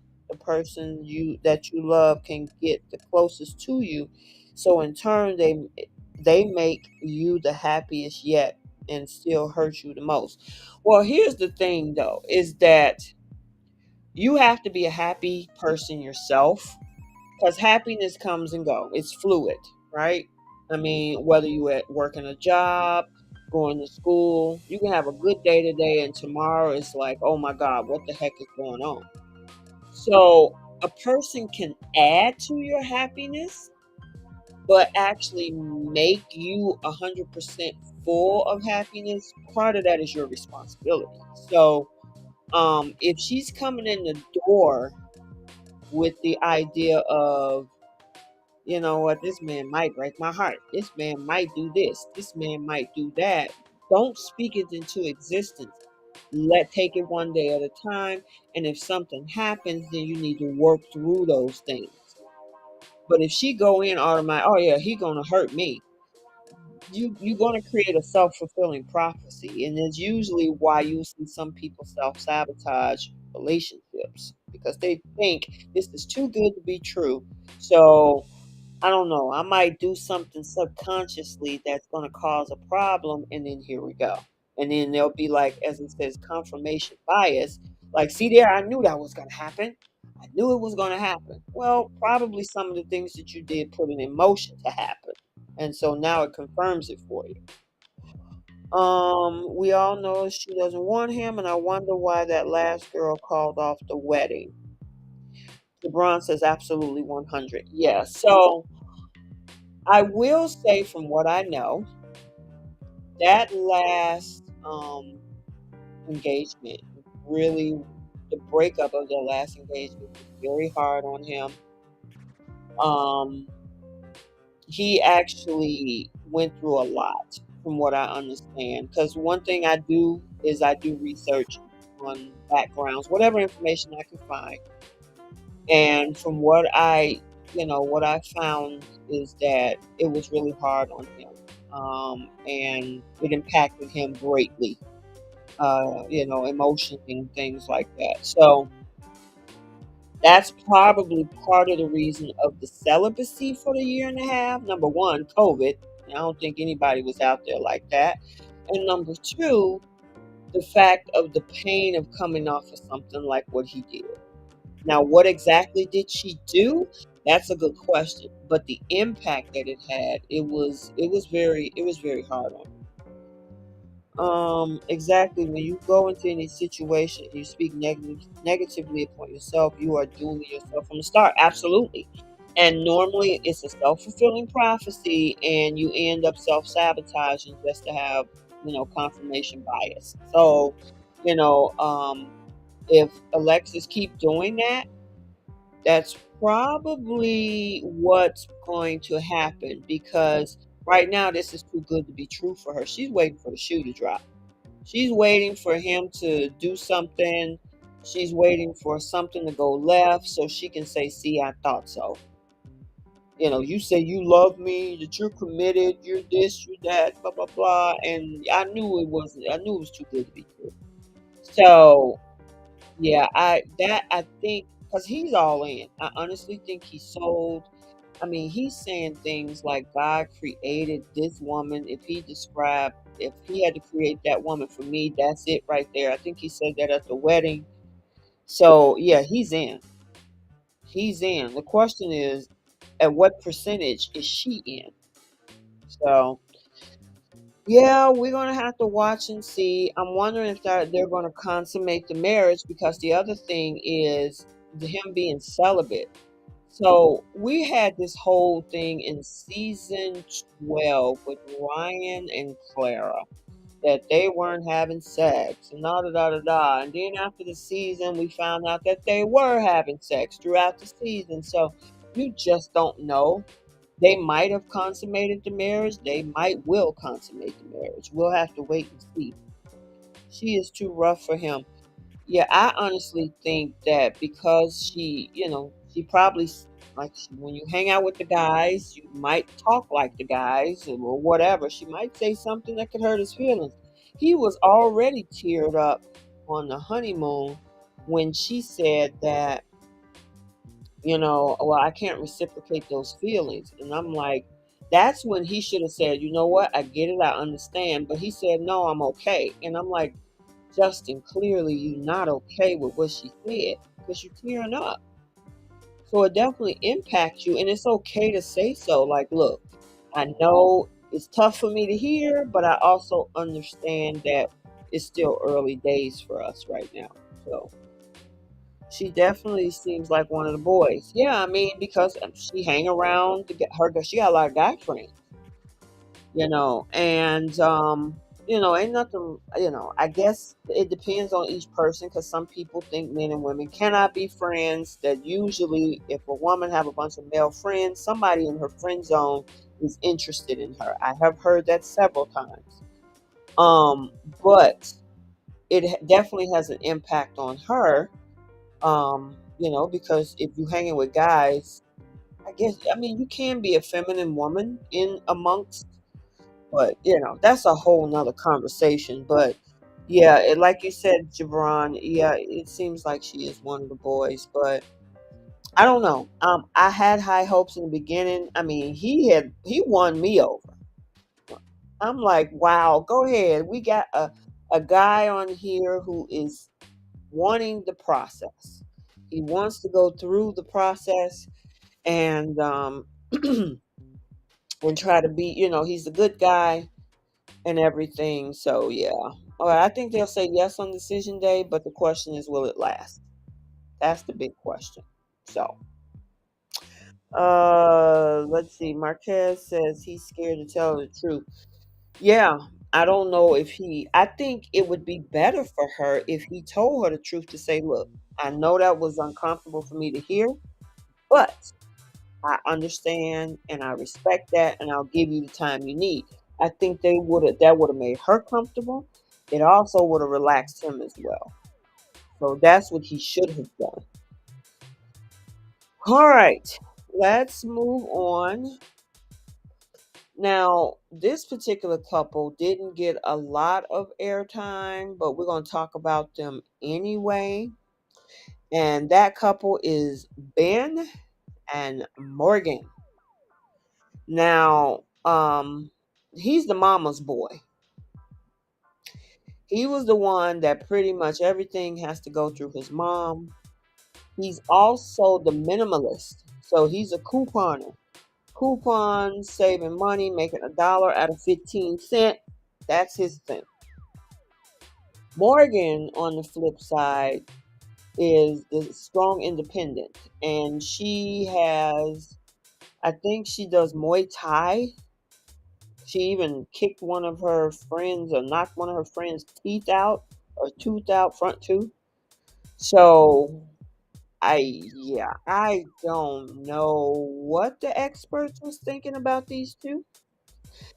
you love can get the closest to you. So in turn they make you the happiest yet and still hurt you the most. Well, here's the thing though, is that you have to be a happy person yourself because happiness comes and go. It's fluid, right? I mean, whether you at working a job, going to school, you can have a good day today, and tomorrow it's like, oh my God, what the heck is going on? So a person can add to your happiness, but actually make you 100% full of happiness. Part of that is your responsibility. So, if she's coming in the door with the idea of, you know what, this man might break my heart. This man might do this. This man might do that. Don't speak it into existence. Take it one day at a time. And if something happens, then you need to work through those things. But if she go in automatic, oh yeah, he gonna hurt me. You're gonna create a self-fulfilling prophecy, and it's usually why you see some people self-sabotage relationships because they think this is too good to be true. So I don't know. I might do something subconsciously that's going to cause a problem, and then here we go. And then they'll be like, as it says, confirmation bias. Like, see there, I knew that was going to happen. I knew it was going to happen. Well, probably some of the things that you did put it in motion to happen. And so now it confirms it for you. We all know she doesn't want him, and I wonder why that last girl called off the wedding. LeBron says absolutely 100. Yeah. So I will say, from what I know, that last engagement really, the breakup of their last engagement was very hard on him. Um, he actually went through a lot, from what I understand. Because one thing I do is I do research on backgrounds, whatever information I can find. And from what I found is that it was really hard on him. And it impacted him greatly, emotionally and things like that. So that's probably part of the reason of the celibacy for the year and a half. Number one, COVID. I don't think anybody was out there like that. And number two, the fact of the pain of coming off of something like what he did. Now, what exactly did she do? That's a good question. But the impact that it had, it was very hard on her. Exactly. When you go into any situation, you speak negatively upon yourself, you are dooming yourself from the start. Absolutely. And normally it's a self fulfilling prophecy, and you end up self sabotaging just to have, confirmation bias. So, you know, um, if Alexis keep doing that, that's probably what's going to happen because right now this is too good to be true for her. She's waiting for the shoe to drop. She's waiting for him to do something. She's waiting for something to go left so she can say, "See, I thought so." You say you love me, that you're committed, you're this, you're that, blah blah blah, and I knew it wasn't. I knew it was too good to be true. So yeah, I think because he's all in. I honestly think he's sold. I mean, he's saying things like God created this woman. If he had to create that woman for me, that's it right there. I think he said that at the wedding. So yeah, he's in. He's in. The question is, at what percentage is she in? So yeah, we're gonna have to watch and see. I'm wondering if they're gonna consummate the marriage because the other thing is him being celibate. So we had this whole thing in season 12 with Ryan and Clara that they weren't having sex and da da da da da. And then after the season, we found out that they were having sex throughout the season. So you just don't know. They might have consummated the marriage. They might will consummate the marriage. We'll have to wait and see. She is too rough for him. Yeah, I honestly think that because she probably when you hang out with the guys, you might talk like the guys or whatever. She might say something that could hurt his feelings. He was already teared up on the honeymoon when she said that, well, I can't reciprocate those feelings. And I'm like, that's when he should have said, you know what, I get it, I understand. But he said, no, I'm okay. And I'm like, Justin, clearly you're not okay with what she said because you're tearing up. So it definitely impacts you, and it's okay to say so. Like, look, I know it's tough for me to hear, but I also understand that it's still early days for us right now. So she definitely seems like one of the boys. Yeah, I mean, because she hang around to get her. She got a lot of guy friends, and ain't nothing. I guess it depends on each person because some people think men and women cannot be friends. That usually, if a woman have a bunch of male friends, somebody in her friend zone is interested in her. I have heard that several times. Um, but definitely has an impact on her. Because if you hanging with guys, I guess I mean you can be a feminine woman in amongst, but that's a whole nother conversation. But yeah, like you said, Jabron, yeah, it seems like she is one of the boys, but I don't know. I had high hopes in the beginning. I mean, he won me over. I'm like, wow, go ahead. We got a guy on here who is wanting the process. He wants to go through the process and and try to be, he's a good guy and everything. So yeah. All right, I think they'll say yes on decision day, but the question is, will it last? That's the big question. So, let's see. Marquez says he's scared to tell the truth. Yeah, I don't know if I think it would be better for her if he told her the truth to say, look, I know that was uncomfortable for me to hear, but I understand and I respect that and I'll give you the time you need. I think that would have made her comfortable. It also would have relaxed him as well. So that's what he should have done. All right, let's move on. Now, this particular couple didn't get a lot of airtime, but we're going to talk about them anyway. And that couple is Ben and Morgan. Now, he's the mama's boy. He was the one that pretty much everything has to go through his mom. He's also the minimalist. So he's a couponer. Coupon, saving money, making $1 out of 15 cents. That's his thing. Morgan, on the flip side, is the strong independent, and she has, I think she does Muay Thai. She even kicked one of her friends or knocked one of her friends' teeth out or tooth out, front tooth. So I don't know what the experts was thinking about these two.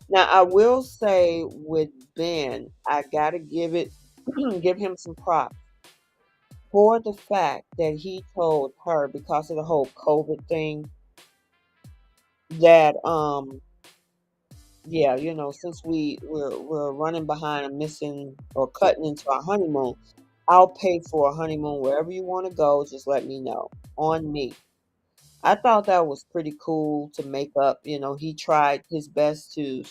Now I will say with Ben, I gotta give him some props for the fact that he told her, because of the whole COVID thing, that yeah, since we're running behind and missing or cutting into our honeymoon, I'll pay for a honeymoon wherever you want to go. Just let me know. On me. I thought that was pretty cool to make up. He tried his best to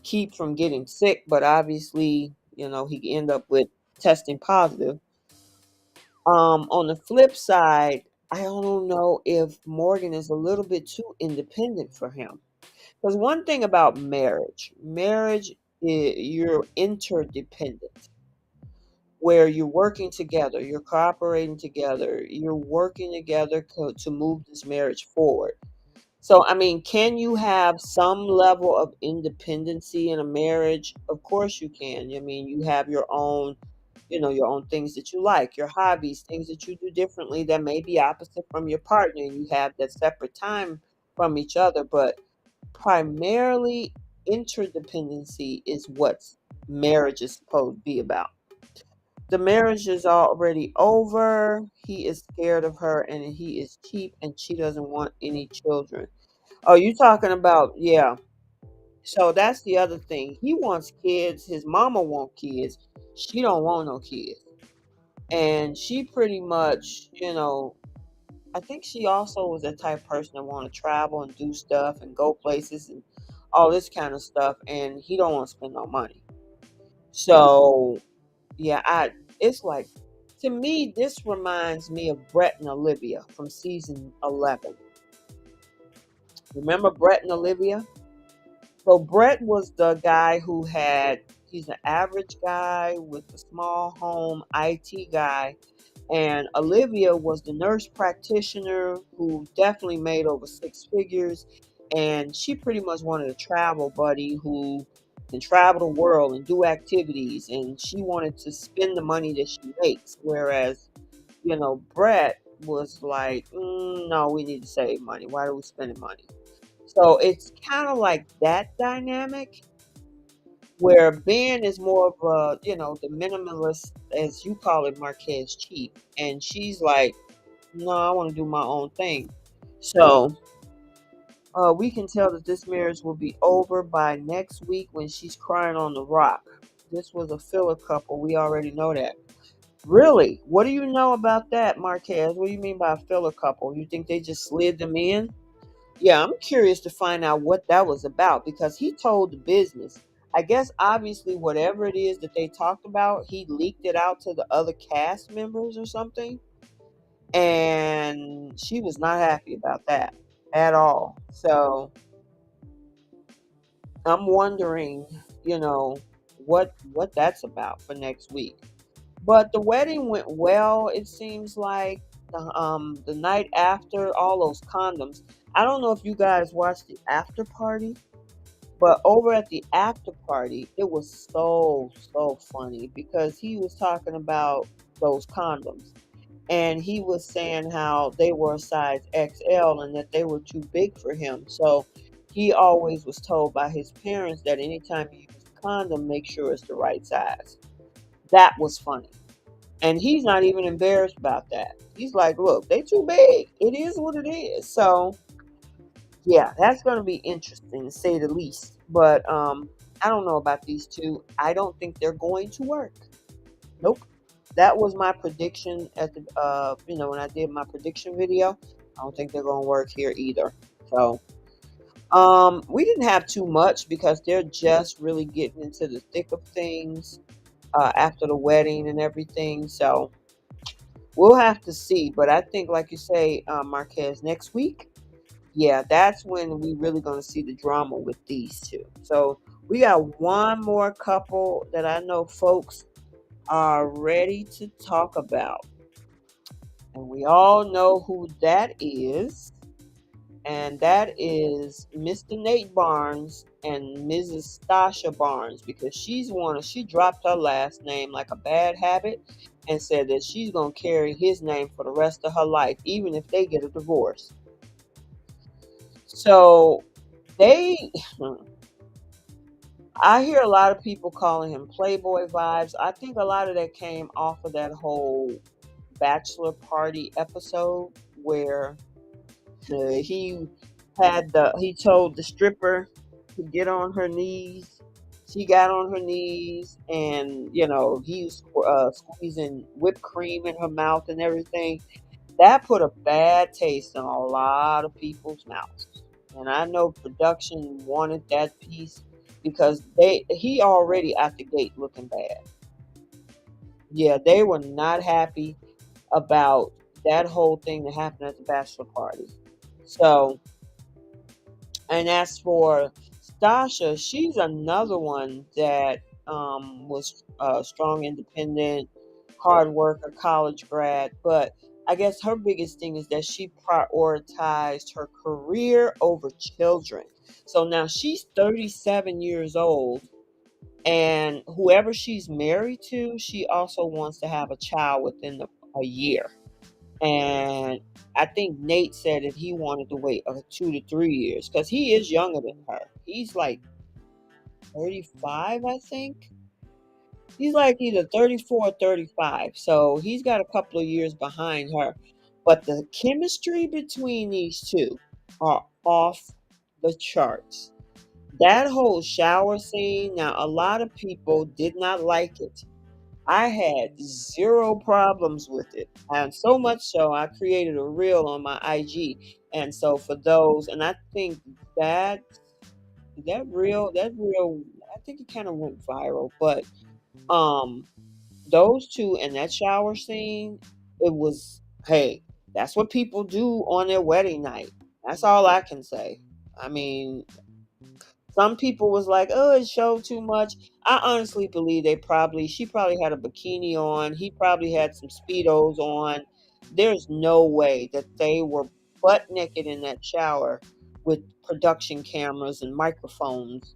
keep from getting sick, but obviously, he ended up with testing positive. On the flip side, I don't know if Morgan is a little bit too independent for him. Because one thing about marriage, you're interdependent, where you're working together, you're cooperating together, you're working together to move this marriage forward. So, I mean, can you have some level of independency in a marriage? Of course you can. I mean, you have your own things that you like, your hobbies, things that you do differently that may be opposite from your partner, and you have that separate time from each other. But primarily, interdependency is what marriage is supposed to be about. The marriage is already over. He is scared of her, and he is cheap, and she doesn't want any children. Oh, you talking about, yeah. So that's the other thing. He wants kids. His mama want kids. She don't want no kids. And she pretty much, I think she also was the type of person that want to travel and do stuff and go places and all this kind of stuff. And he don't want to spend no money. So yeah, it's like, to me, this reminds me of Brett and Olivia from season 11. Remember Brett and Olivia? So Brett was the guy he's an average guy with a small home, IT guy. And Olivia was the nurse practitioner who definitely made over six figures. And she pretty much wanted a travel buddy who can travel the world and do activities. And she wanted to spend the money that she makes. Whereas, Brett was like, no, we need to save money. Why are we spending money? So it's kind of like that dynamic where Ben is more of the minimalist, as you call it, Marquez cheap. And she's like, no, I want to do my own thing. So we can tell that this marriage will be over by next week when she's crying on the rock. This was a filler couple. We already know that. Really? What do you know about that, Marquez? What do you mean by a filler couple? You think they just slid them in? Yeah, I'm curious to find out what that was about because he told the business. I guess obviously whatever it is that they talked about, he leaked it out to the other cast members or something. And she was not happy about that at all. So I'm wondering, you know, what that's about for next week. But the wedding went well, it seems like. The night after, all those condoms. I don't know if you guys watched the after party, but over at the after party, it was so funny because he was talking about those condoms. And he was saying how they were a size XL and that they were too big for him. So he always was told by his parents that anytime you use a condom, make sure it's the right size. That was funny. And he's not even embarrassed about that. He's like, look, they too big. It is what it is. So yeah, that's gonna be interesting to say the least. But I don't know about these two. I don't think they're going to work. Nope. That was my prediction at the when I did my prediction video. I don't think they're gonna work here either. So we didn't have too much because they're just really getting into the thick of things after the wedding and everything. So we'll have to see. But I think, like you say, Marquez, next week, yeah, that's when we really going to see the drama with these two. So we got one more couple that I know folks are ready to talk about. And we all know who that is. And that is Mr. Nate Barnes and Mrs. Stasha Barnes, because she dropped her last name like a bad habit and said that she's gonna carry his name for the rest of her life, even if they get a divorce. So they I hear a lot of people calling him Playboy vibes. I think a lot of that came off of that whole bachelor party episode where he told the stripper to get on her knees. She got on her knees, and he was squeezing whipped cream in her mouth and everything. That put a bad taste in a lot of people's mouths. And I know production wanted that piece because he already out the gate looking bad. Yeah, they were not happy about that whole thing that happened at the bachelor party. So, and as for Stasha, she's another one that was strong, independent, hard worker, college grad. But I guess her biggest thing is that she prioritized her career over children. So now she's 37 years old, and whoever she's married to, she also wants to have a child within a year. And I think Nate said that he wanted to wait 2 to 3 years because he is younger than her. He's like 35, I think. He's like either 34 or 35. So he's got a couple of years behind her. But the chemistry between these two are off the charts. That whole shower scene, now a lot of people did not like it. I had zero problems with it. And so much so, I created a reel on my IG. And so for those, and I think that that reel, I think it kind of went viral. But um, those two and that shower scene, it was, hey, that's what people do on their wedding night. That's all I can say. I mean, some people was like, "Oh, it showed too much." I honestly believe she probably had a bikini on. He probably had some speedos on. There's no way that they were butt naked in that shower with production cameras and microphones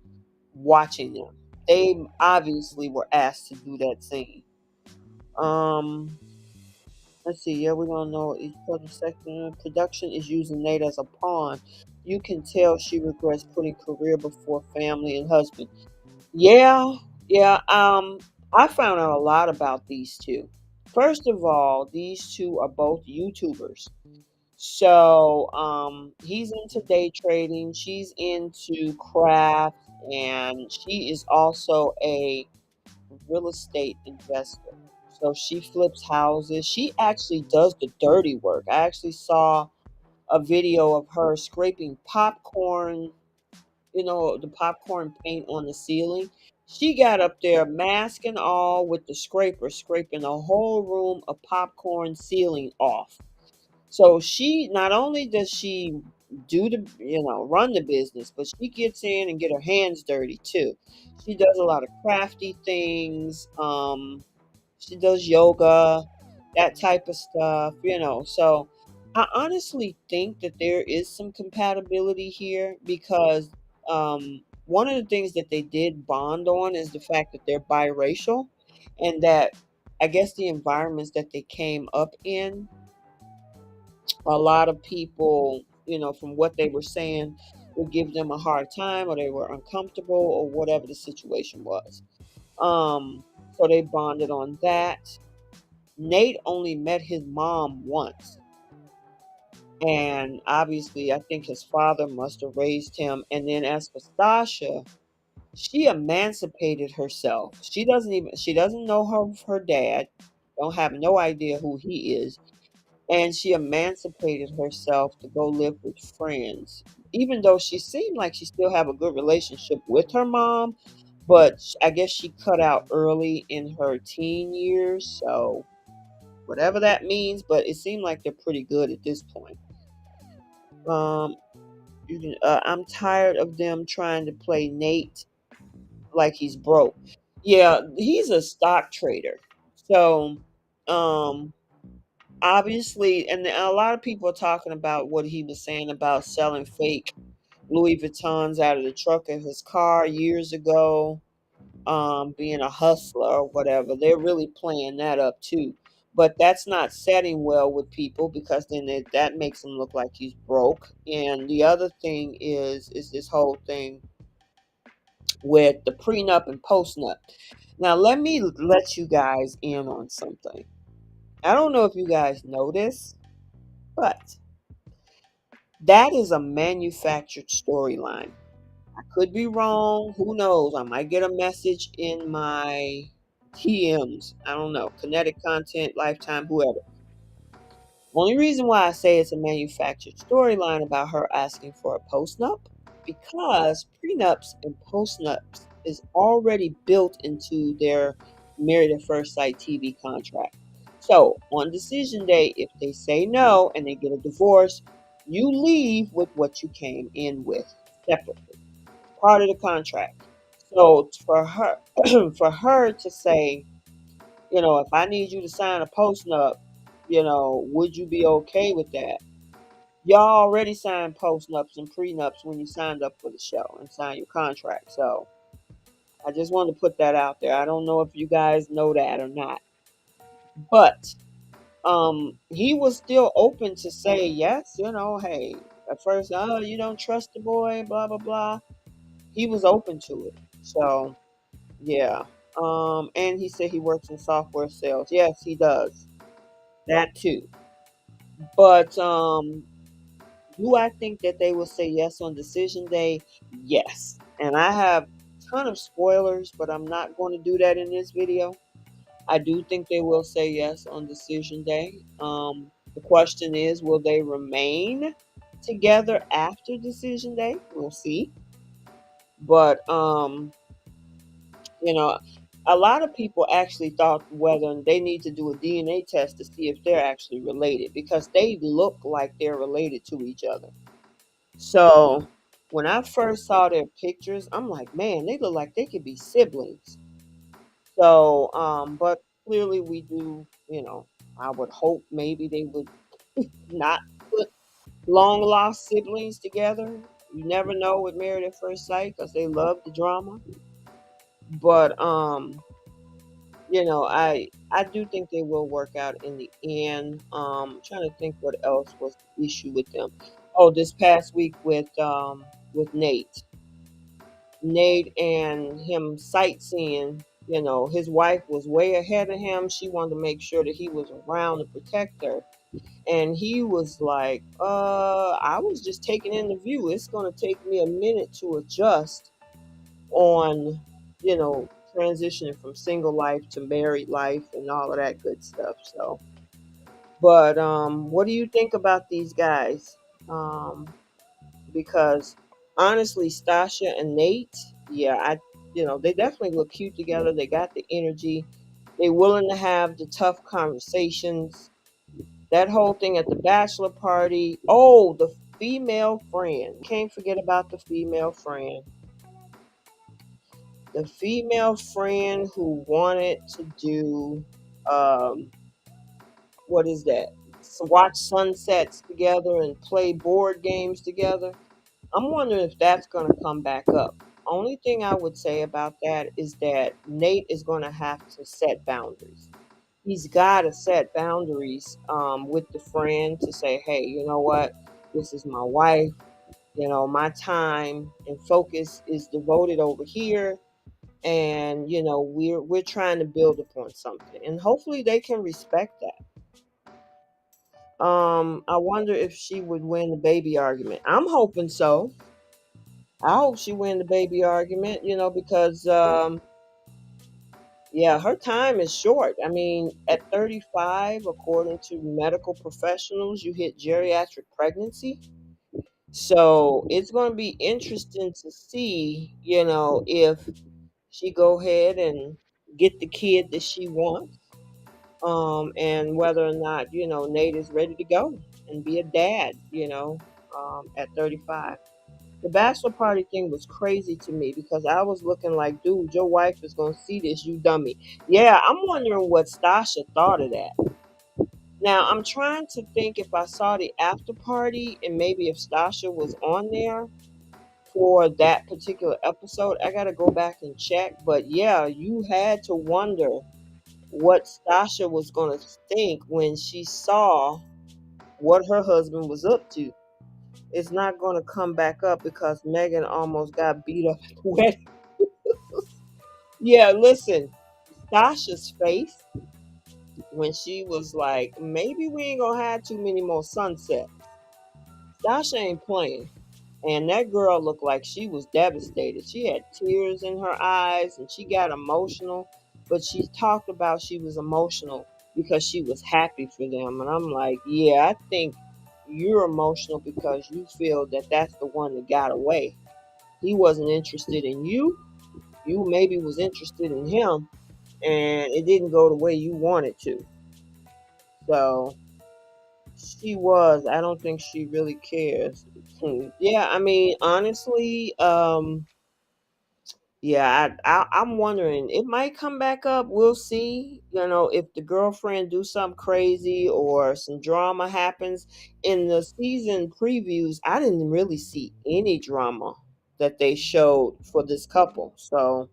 watching them. They obviously were asked to do that scene. Um, let's see. Yeah, we don't know each other's second. Production is using Nate as a pawn. You can tell she regrets putting career before family and husband. Yeah, yeah. I found out a lot about these two. First of all, these two are both YouTubers. So, he's into day trading, she's into craft, and she is also a real estate investor. So she flips houses. She actually does the dirty work. I actually saw a video of her scraping popcorn, the popcorn paint on the ceiling. She got up there, mask and all, with the scraper, scraping a whole room of popcorn ceiling off. So she not only does she run the business, but she gets in and get her hands dirty too. She does a lot of crafty things. She does yoga, that type of stuff. So I honestly think that there is some compatibility here because one of the things that they did bond on is the fact that they're biracial, and that I guess the environments that they came up in, a lot of people, from what they were saying, would give them a hard time, or they were uncomfortable, or whatever the situation was. So they bonded on that. Nate only met his mom once. And obviously, I think his father must have raised him. And then as for Stasha, she emancipated herself. She doesn't know her dad, don't have no idea who he is. And she emancipated herself to go live with friends. Even though she seemed like she still have a good relationship with her mom, but I guess she cut out early in her teen years. So whatever that means, but it seemed like they're pretty good at this point. Um, I'm tired of them trying to play Nate like he's broke. Yeah, he's a stock trader. So, um, obviously, and a lot of people are talking about what he was saying about selling fake Louis Vuittons out of the trunk of his car years ago, being a hustler or whatever. They're really playing that up too. But that's not setting well with people because then that makes him look like he's broke. And the other thing is this whole thing with the prenup and postnup. Now let me let you guys in on something. I don't know if you guys know this, but that is a manufactured storyline. I could be wrong. Who knows? I might get a message in my TMs. I don't know. Kinetic content, lifetime, whoever. Only reason why I say it's a manufactured storyline about her asking for a postnup because prenups and postnups is already built into their Married at First Sight TV contract. So on decision day, if they say no and they get a divorce, you leave with what you came in with separately, part of the contract. So for her, for her to say, if I need you to sign a postnup, would you be okay with that? Y'all already signed postnups and prenups when you signed up for the show and signed your contract. So I just wanted to put that out there. I don't know if you guys know that or not, but he was still open to say yes. Hey, at first, oh, you don't trust the boy, blah blah blah. He was open to it. So yeah. And he said he works in software sales. Yes, he does. That too. But do I think that they will say yes on decision day? Yes. And I have a ton of spoilers, but I'm not going to do that in this video. I do think they will say yes on decision day. The question is, will they remain together after decision day? We'll see. But you know, a lot of people actually thought whether they need to do a DNA test to see if they're actually related because they look like they're related to each other. So when I first saw their pictures, I'm like, man, they look like they could be siblings. So, but clearly we do, I would hope maybe they would not put long lost siblings together. You never know with Married at First Sight because they love the drama. But I do think they will work out in the end. Trying to think what else was the issue with them. Oh, this past week with Nate. Nate and him sightseeing, his wife was way ahead of him. She wanted to make sure that he was around to protect her. And he was like, I was just taking in the view. It's gonna take me a minute to adjust on, transitioning from single life to married life and all of that good stuff. So but what do you think about these guys? Because honestly, Stasha and Nate, yeah, they definitely look cute together. They got the energy. They willing to have the tough conversations. That whole thing at the bachelor party. Oh, the female friend. Can't forget about the female friend. The female friend who wanted to do what is that? Watch sunsets together and play board games together. I'm wondering if that's going to come back up. Only thing I would say about that is that Nate is going to have to set boundaries. He's got to set boundaries with the friend to say, hey, you know what? This is my wife. My time and focus is devoted over here. And we're trying to build upon something, and hopefully they can respect that. I wonder if she would win the baby argument. I'm hoping so. I hope she win the baby argument, because yeah, her time is short. I mean, at 35, according to medical professionals, you hit geriatric pregnancy. So it's going to be interesting to see, if she go ahead and get the kid that she wants, and whether or not, Nate is ready to go and be a dad, at 35. The bachelor party thing was crazy to me because I was looking like, dude, your wife is gonna see this, you dummy. Yeah, I'm wondering what Stasha thought of that. Now I'm trying to think if I saw the after party and maybe if Stasha was on there for that particular episode. I gotta go back and check. But yeah, you had to wonder what Stasha was gonna think when she saw what her husband was up to. It's not gonna come back up because Megan almost got beat up at the wedding. Yeah, listen, Stasha's face when she was like, maybe we ain't gonna have too many more sunsets. Stasha ain't playing. And that girl looked like she was devastated. She had tears in her eyes and she got emotional. But she talked about she was emotional because she was happy for them. And I'm like, yeah, I think you're emotional because you feel that that's the one that got away. He wasn't interested in you. You maybe was interested in him. And it didn't go the way you wanted to. So she was. I don't think she really cares. Yeah, I mean, honestly, yeah, I'm wondering. It might come back up. We'll see. You know, if the girlfriend do something crazy or some drama happens in the season previews, I didn't really see any drama that they showed for this couple. So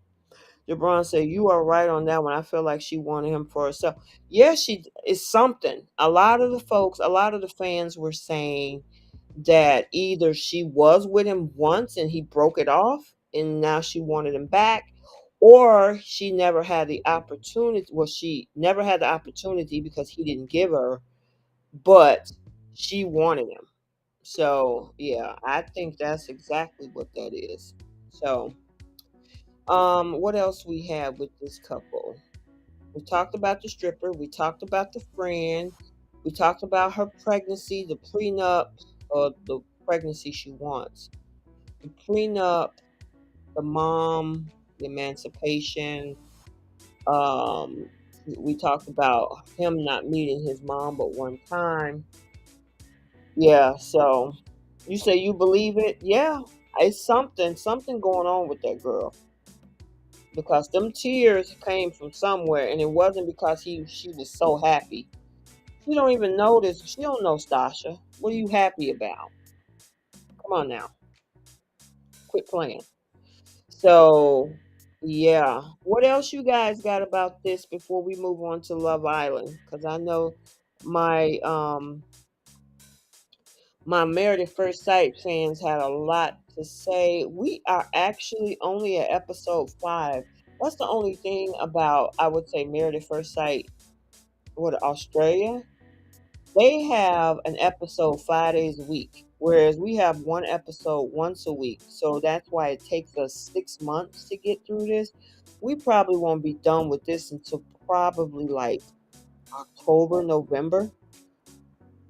LeBron said, "You are right on that one. I feel like she wanted him for herself." Yeah, she is something. A lot of the folks, a lot of the fans were saying that either she was with him once and he broke it off and now she wanted him back, or she never had the opportunity. Well, she never had the opportunity because he didn't give her, but she wanted him. So, yeah, I think that's exactly what that is. So, what else we have with this couple? We talked about the stripper. We talked about the friend. We talked about her pregnancy, the prenup, or the pregnancy she wants. The prenup, the mom, the emancipation. Um, we talked about him not meeting his mom but one time. Yeah, so you say you believe it? Yeah, it's something going on with that girl because them tears came from somewhere, and it wasn't because she was so happy. She don't even know this. She don't know Stasha. What are you happy about? Come on now, quit playing. So, yeah. What else you guys got about this before we move on to Love Island? Because I know my my Married at First Sight fans had a lot to say. We are actually only at episode 5. That's the only thing about, I would say, Married at First Sight. What, Australia? They have an episode 5 days a week, whereas we have one episode once a week. So that's why it takes us 6 months to get through this. We probably won't be done with this until probably like October, November.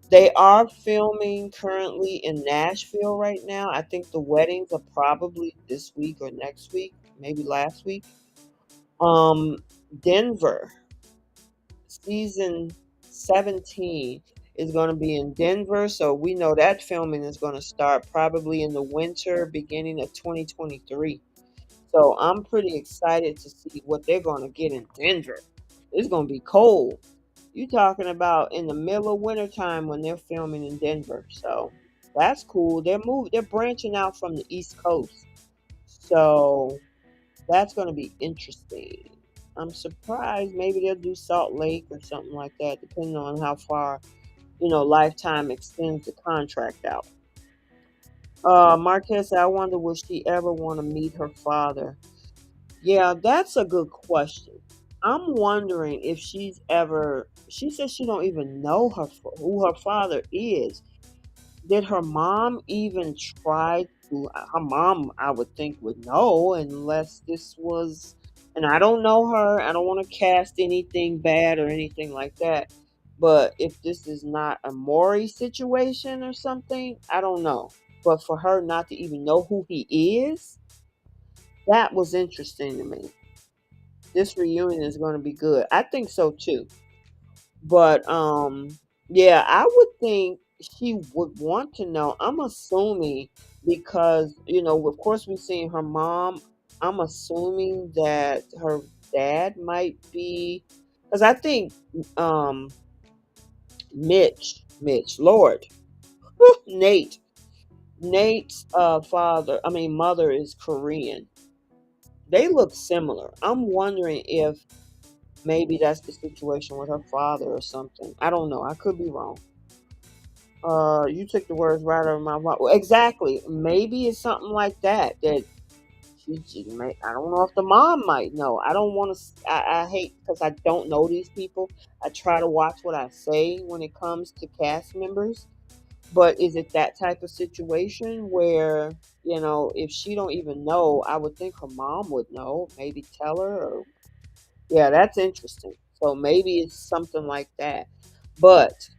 They are filming currently in Nashville right now. I think the weddings are probably this week or next week, maybe last week. Denver, season 17 is going to be in Denver. So we know that filming is going to start probably in the winter, beginning of 2023. So I'm pretty excited to see what they're going to get in Denver. It's going to be cold. You talking about in the middle of winter time when they're filming in Denver. So that's cool. They're branching out from the East Coast. So that's going to be interesting. I'm surprised maybe they'll do Salt Lake or something like that, depending on how far, Lifetime extends the contract out. Marquez said, I wonder will she ever want to meet her father? Yeah, that's a good question. I'm wondering if she's ever. She says she don't even know who her father is. Did her mom even try to? Her mom, I would think, would know unless this was. And I don't know her. I don't want to cast anything bad or anything like that. But if this is not a Maury situation or something, I don't know. But for her not to even know who he is, that was interesting to me. This reunion is going to be good. I think so too. But yeah, I would think. she would want to know. I'm assuming because, of course we've seen her mom. I'm assuming that her dad might be, because I think um Lord, Nate, Nate's mother is Korean. They look similar. I'm wondering if maybe that's the situation with her father or something. I don't know. I could be wrong. You took the words right out of my mouth. Well, exactly. Maybe it's something like that. That she may. I don't know if the mom might know. I don't want to. I hate because I don't know these people. I try to watch what I say when it comes to cast members. But is it that type of situation where, if she don't even know, I would think her mom would know. Maybe tell her. Or, yeah, that's interesting. So maybe it's something like that. But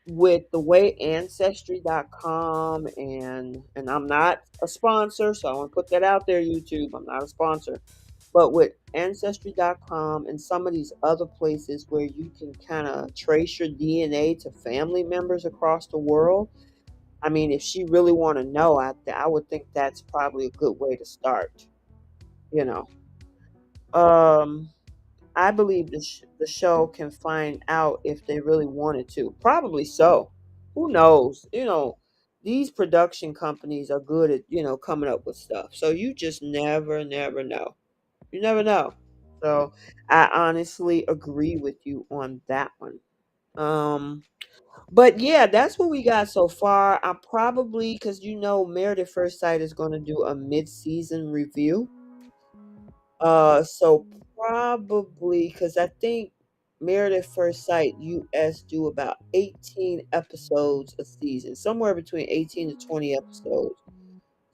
with the way ancestry.com, and I'm not a sponsor, so I want to put that out there, YouTube. I'm not a sponsor. But with ancestry.com and some of these other places where you can kind of trace your DNA to family members across the world, I mean, if she really want to know, I would think that's probably a good way to start, you know. Um I believe the show can find out if they really wanted to. Probably so. Who knows? These production companies are good at, coming up with stuff. So you just never know. You never know. So I honestly agree with you on that one. But yeah, that's what we got so far. I probably, because Meredith First Sight is going to do a mid-season review. So probably because I think Meredith First Sight US do about 18 episodes a season, somewhere between 18 to 20 episodes.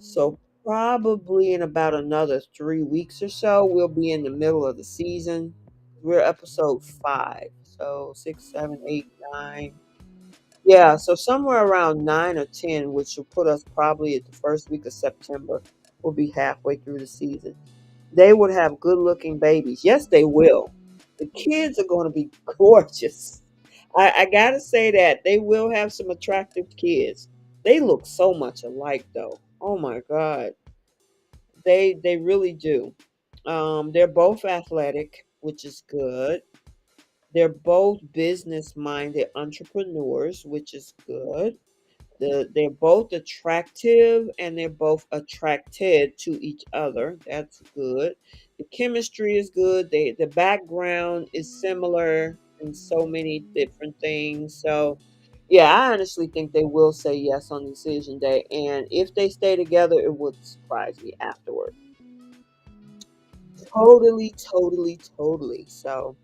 So probably in about another 3 weeks or so, we'll be in the middle of the season. We're episode 5, so 6, 7, 8, 9. Yeah, so somewhere around 9 or 10, which will put us probably at the first week of September. We'll be halfway through the season. They would have good looking babies. Yes, they will. The kids are going to be gorgeous. I got to say that. They will have some attractive kids. They look so much alike, though. Oh my God. They really do. They're both athletic, which is good. They're both business minded entrepreneurs, which is good. They're both attractive and they're both attracted to each other. That's good. The chemistry is good. The background is similar in so many different things. So, yeah, I honestly think they will say yes on decision day. And if they stay together, it would surprise me afterward. Totally, totally, totally. So,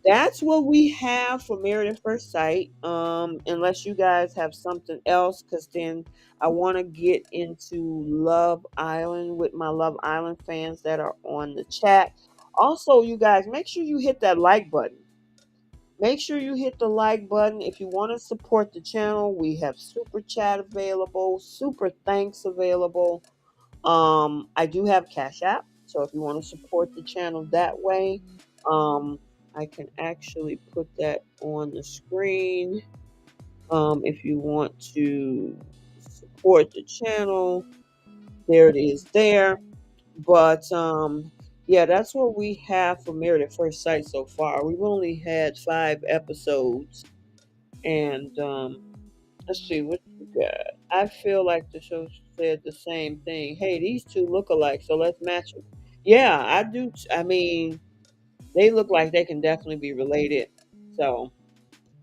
that's what we have for Married at First Sight. Unless you guys have something else, because then I want to get into Love Island with my Love Island fans that are on the chat. Also, you guys, make sure you hit that like button. Make sure you hit the like button if you want to support the channel. We have super chat available, super thanks available. I do have Cash App, so if you want to support the channel that way, um, I can actually put that on the screen. If you want to support the channel, there it is there. But yeah, that's what we have for Married at First Sight so far. We've only had 5 episodes, and let's see what you got. I feel like the show said the same thing. Hey, these two look alike, so let's match them. Yeah, I do. I mean, they look like they can definitely be related. So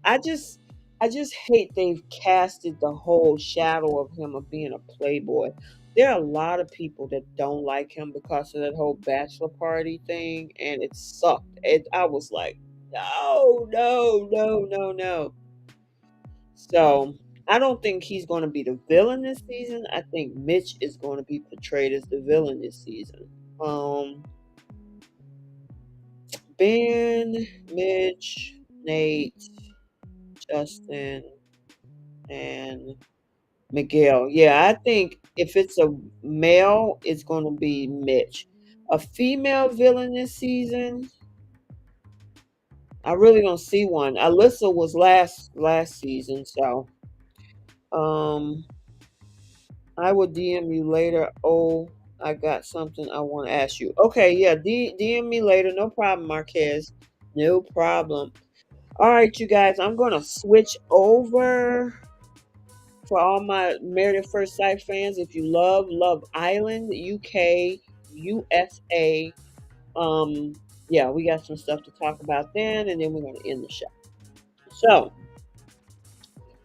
I just, I just hate they've casted the whole shadow of him of being a playboy. There are a lot of people that don't like him because of that whole bachelor party thing, and it sucked. I was like, no, no, no, no, no. So I don't think he's going to be the villain this season. I think Mitch is going to be portrayed as the villain this season. Um, Ben, Mitch, Nate, Justin, and Miguel. Yeah, I think if it's a male, it's going to be Mitch. A female villain this season, I really don't see one. Alyssa was last season, so Um, I will DM you later. Oh, I got something I want to ask you. Okay, yeah, DM me later. No problem, Marquez. No problem. All right, you guys, I'm going to switch over for all my Married at First Sight fans. If you love Love Island, UK, USA, yeah, we got some stuff to talk about then, and then we're going to end the show. So,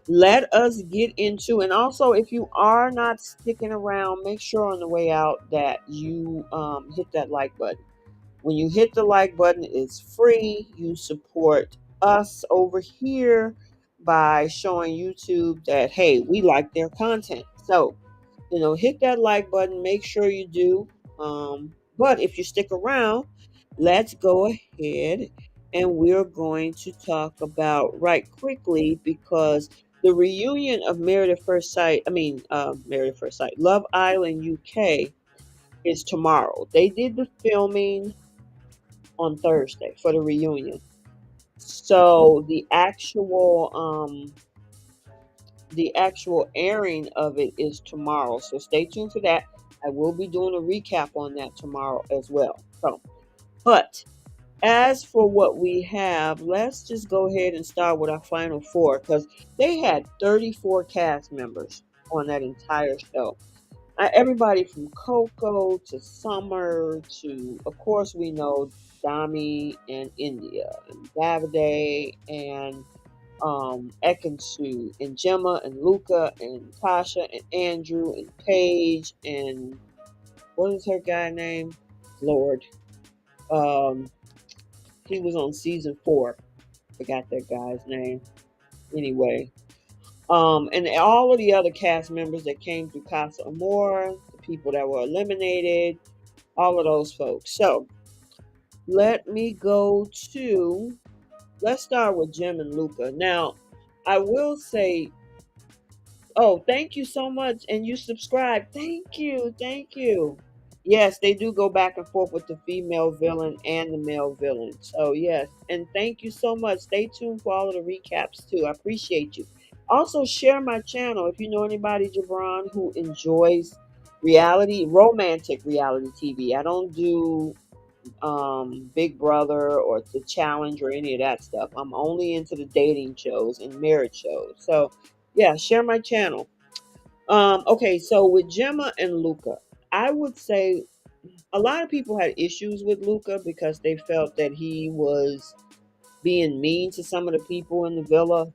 let us get into, and also if you are not sticking around, make sure on the way out that you hit that like button. When you hit the like button, it's free. You support us over here by showing YouTube that, hey, we like their content. So, hit that like button. Make sure you do. But if you stick around, let's go ahead and we're going to talk about right quickly because the reunion of Married at First Sight, Married at First Sight, Love Island UK is tomorrow. They did the filming on Thursday for the reunion. So the actual airing of it is tomorrow. So stay tuned for that. I will be doing a recap on that tomorrow as well. But as for what we have, let's just go ahead and start with our final four because they had 34 cast members on that entire show. Everybody from Coco to Summer to, of course, we know Dami and India and Davide and Ekansu and Gemma and Luca and Tasha and Andrew and Paige and what is her guy name? Lord. Um, he was on season 4. Forgot that guy's name. Anyway, and all of the other cast members that came through Casa Amor, the people that were eliminated, all of those folks. So let me go to. Let's start with Jim and Luca. Now, I will say, oh, thank you so much, and you subscribe. Thank you, thank you. Yes, they do go back and forth with the female villain and the male villain. So yes, and thank you so much. Stay tuned for all of the recaps too. I appreciate you. Also, share my channel if you know anybody, Jabron, who enjoys romantic reality TV. I don't do Big Brother or The Challenge or any of that stuff. I'm only into the dating shows and marriage shows. So yeah, share my channel. Okay, so with Gemma and Luca, I would say a lot of people had issues with Luca because they felt that he was being mean to some of the people in the villa,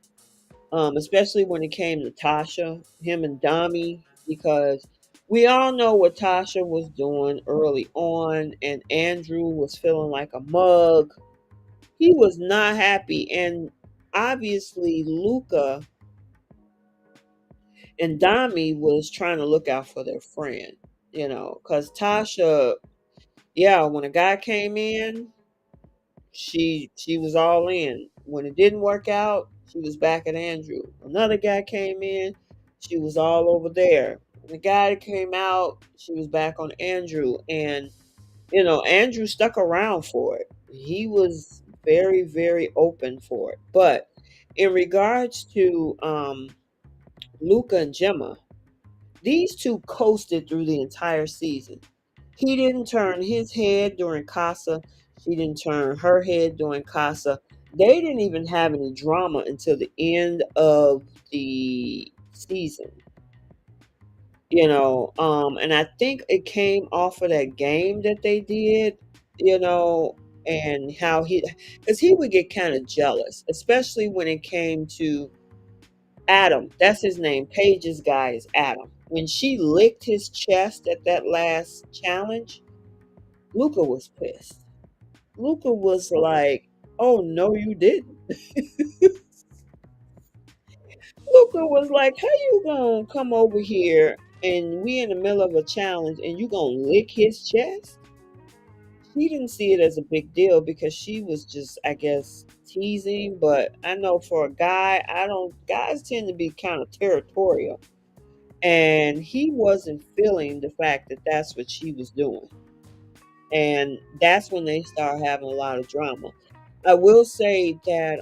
especially when it came to Tasha, him and Dami, because we all know what Tasha was doing early on, and Andrew was feeling like a mug. He was not happy, and obviously Luca and Dami was trying to look out for their friend, because Tasha, yeah, when a guy came in, she was all in. When it didn't work out, she was back at Andrew. Another guy came in, she was all over there. When the guy that came out, she was back on Andrew, and Andrew stuck around for it. He was very, very open for it. But in regards to Luca and Gemma, these two coasted through the entire season. He didn't turn his head during Casa. She didn't turn her head during Casa. They didn't even have any drama until the end of the season. And I think it came off of that game that they did, and how because he would get kind of jealous, especially when it came to Adam. That's his name. Paige's guy is Adam. When she licked his chest at that last challenge, Luca was pissed. Luca was like, "Oh no, you didn't." Luca was like, "How you gonna come over here and we in the middle of a challenge and you gonna lick his chest?" She didn't see it as a big deal because she was just, I guess, teasing. But I know for a guy, I don't. Guys tend to be kind of territorial, and he wasn't feeling the fact that that's what she was doing. And that's when they start having a lot of drama. I will say that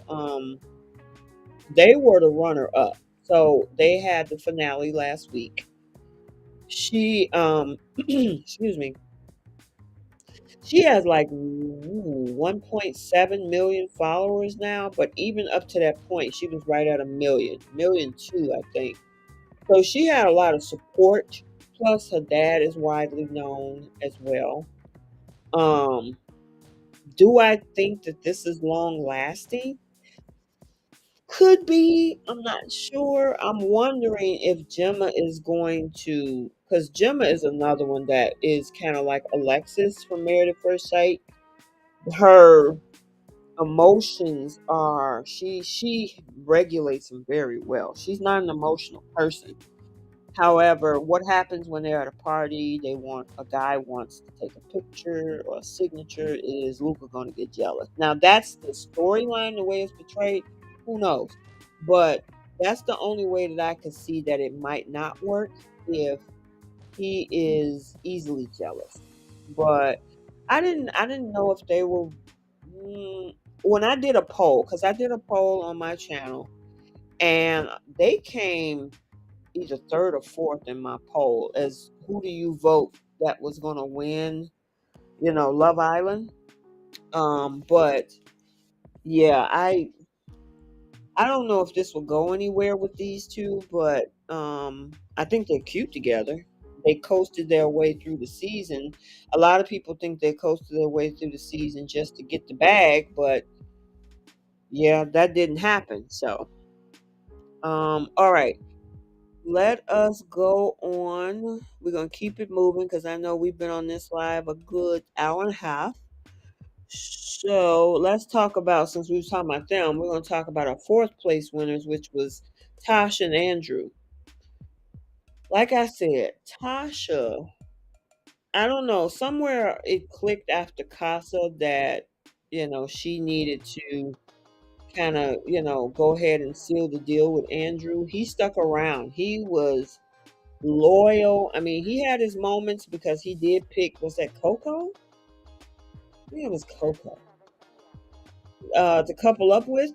they were the runner up So they had the finale last week. She excuse me. She has like 1.7 million followers now, but even up to that point, she was right at a million two, I think. So she had a lot of support. Plus, her dad is widely known as well. Um, do I think that this is long lasting? Could be. I'm not sure. I'm wondering if Gemma is going to, because Gemma is another one that is kind of like Alexis from Married at First Sight. Her emotions are she regulates them very well. She's not an emotional person. However, what happens when they're at a party, a guy wants to take a picture or a signature, is Luca going to get jealous? Now that's the storyline, the way it's portrayed. Who knows? But that's the only way that I could see that it might not work, if he is easily jealous. But I didn't know if they were. When I did a poll, because I did a poll on my channel, and they came either third or fourth in my poll as who do you vote that was going to win, Love Island. But yeah, I don't know if this will go anywhere with these two, but I think they're cute together. They coasted their way through the season. A lot of people think they coasted their way through the season just to get the bag, but yeah, that didn't happen. So, all right. Let us go on. We're going to keep it moving because I know we've been on this live a good hour and a half. So let's talk about, since we were talking about them, we're going to talk about our fourth place winners, which was Tasha and Andrew. Like I said, Tasha, I don't know, somewhere it clicked after Casa that, she needed to kind of, go ahead and seal the deal with Andrew. He stuck around. He was loyal. I mean, he had his moments because he did pick, was that Coco? I think it was Coco. To couple up with.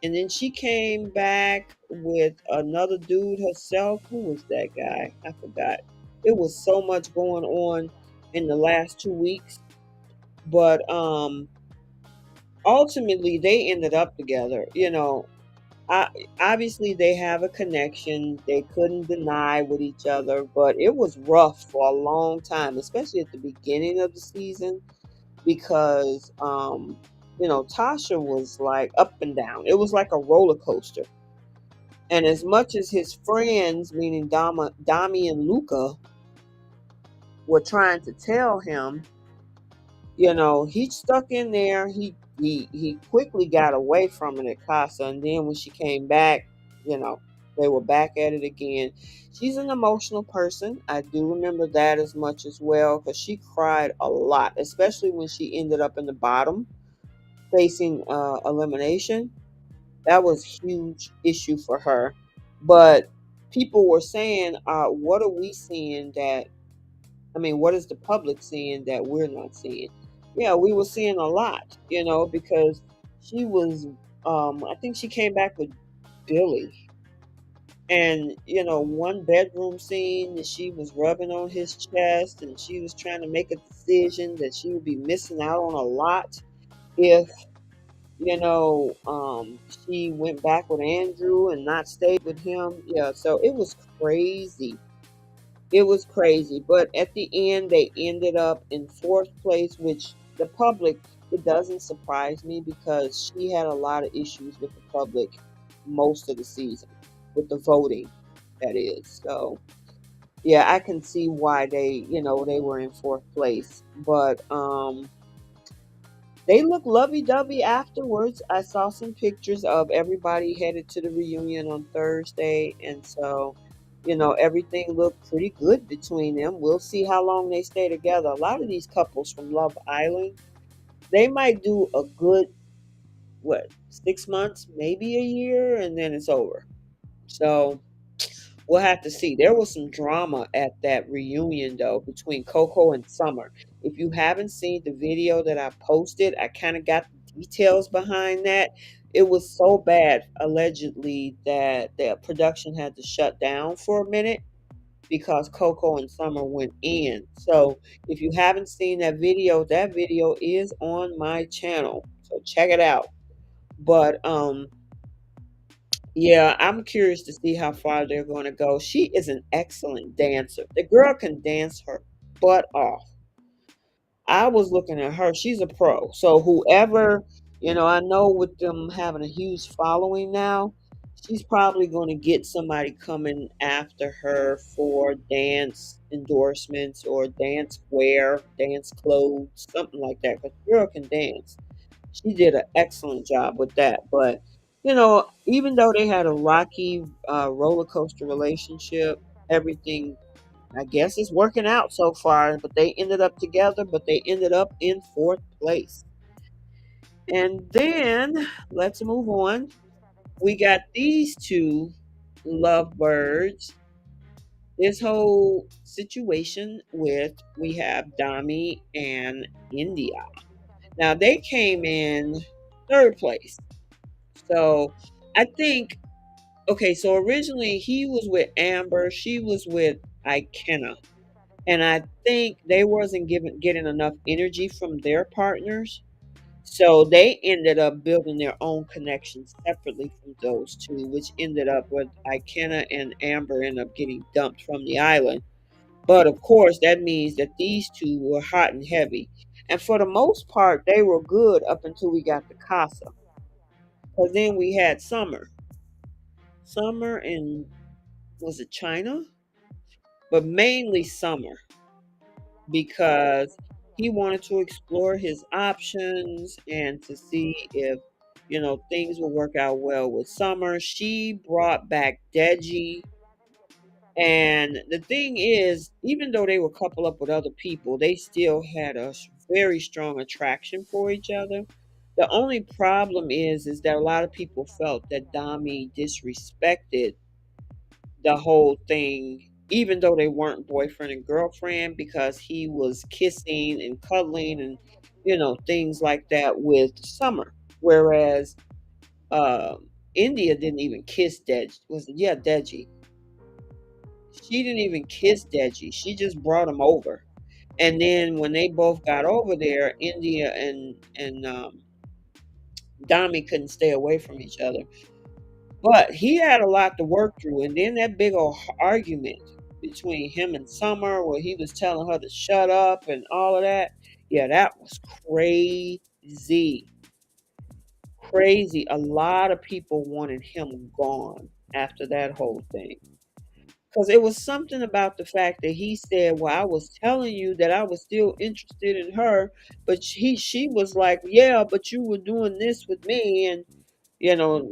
And then she came back with another dude herself. Who was that guy? I forgot. It was so much going on in the last 2 weeks. But ultimately they ended up together. I, obviously they have a connection. They couldn't deny with each other, but it was rough for a long time, especially at the beginning of the season, because Tasha was like up and down. It was like a roller coaster. And as much as his friends, meaning Dami and Luca, were trying to tell him, he stuck in there. He quickly got away from it at Casa, and then when she came back, you know, they were back at it again. She's an emotional person. I do remember that as much as well, because she cried a lot, especially when she ended up in the bottom, facing elimination. That was a huge issue for her. But people were saying, "What are we seeing that I mean, what is the public seeing that we're not seeing?" Yeah, we were seeing a lot, because she was, I think she came back with Billy. And, one bedroom scene that she was rubbing on his chest and she was trying to make a decision that she would be missing out on a lot if, she went back with Andrew and not stayed with him. Yeah, so it was crazy. It was crazy, but at the end, they ended up in fourth place, which the public, it doesn't surprise me because she had a lot of issues with the public most of the season, with the voting, that is. So, yeah, I can see why they were in fourth place. But they look lovey-dovey afterwards. I saw some pictures of everybody headed to the reunion on Thursday, and so, everything looked pretty good between them. We'll see how long they stay together. A lot of these couples from Love Island, they might do a good, what, 6 months, maybe a year, and then it's over. So we'll have to see. There was some drama at that reunion though between Coco and Summer. If you haven't seen the video that I posted, I kind of got the details behind that. it was so bad allegedly that the production had to shut down for a minute because Coco and Summer went in. So if you haven't seen that video is on my channel. So check it out. But yeah, I'm curious to see how far they're going to go. She is an excellent dancer. The girl can dance her butt off. I was looking at her. She's a pro. So whoever, I know with them having a huge following now, she's probably going to get somebody coming after her for dance endorsements or dance wear, dance clothes, something like that. Because girl can dance. She did an excellent job with that. But even though they had a rocky roller coaster relationship, everything I guess it's working out so far, but they ended up together, but they ended up in fourth place. And then let's move on. We got these two lovebirds. This whole situation with we have Dami and India. Now they came in third place. So I think okay, so originally he was with Amber, she was with Ikenna. And I think they wasn't getting enough energy from their partners. So they ended up building their own connections separately from those two, which ended up with Ikenna and Amber end up getting dumped from the island. But of course, that means that these two were hot and heavy. And for the most part, they were good up until we got to Casa. Because then we had Summer. Summer in, was it China? But mainly Summer, because he wanted to explore his options and to see if things will work out well with Summer. She brought back Deji, and the thing is, even though they were coupled up with other people, they still had a very strong attraction for each other. The only problem is that a lot of people felt that Dami disrespected the whole thing, even though they weren't boyfriend and girlfriend, because he was kissing and cuddling and things like that with Summer. Whereas India didn't even kiss Deji. Was it, yeah, Deji? She didn't even kiss Deji. She just brought him over. And then when they both got over there, India and Dami couldn't stay away from each other. But he had a lot to work through. And then that big old argument between him and Summer, where he was telling her to shut up and all of that. Yeah, that was crazy. Crazy. A lot of people wanted him gone after that whole thing. Because it was something about the fact that he said, well, I was telling you that I was still interested in her. But she was like, yeah, but you were doing this with me. And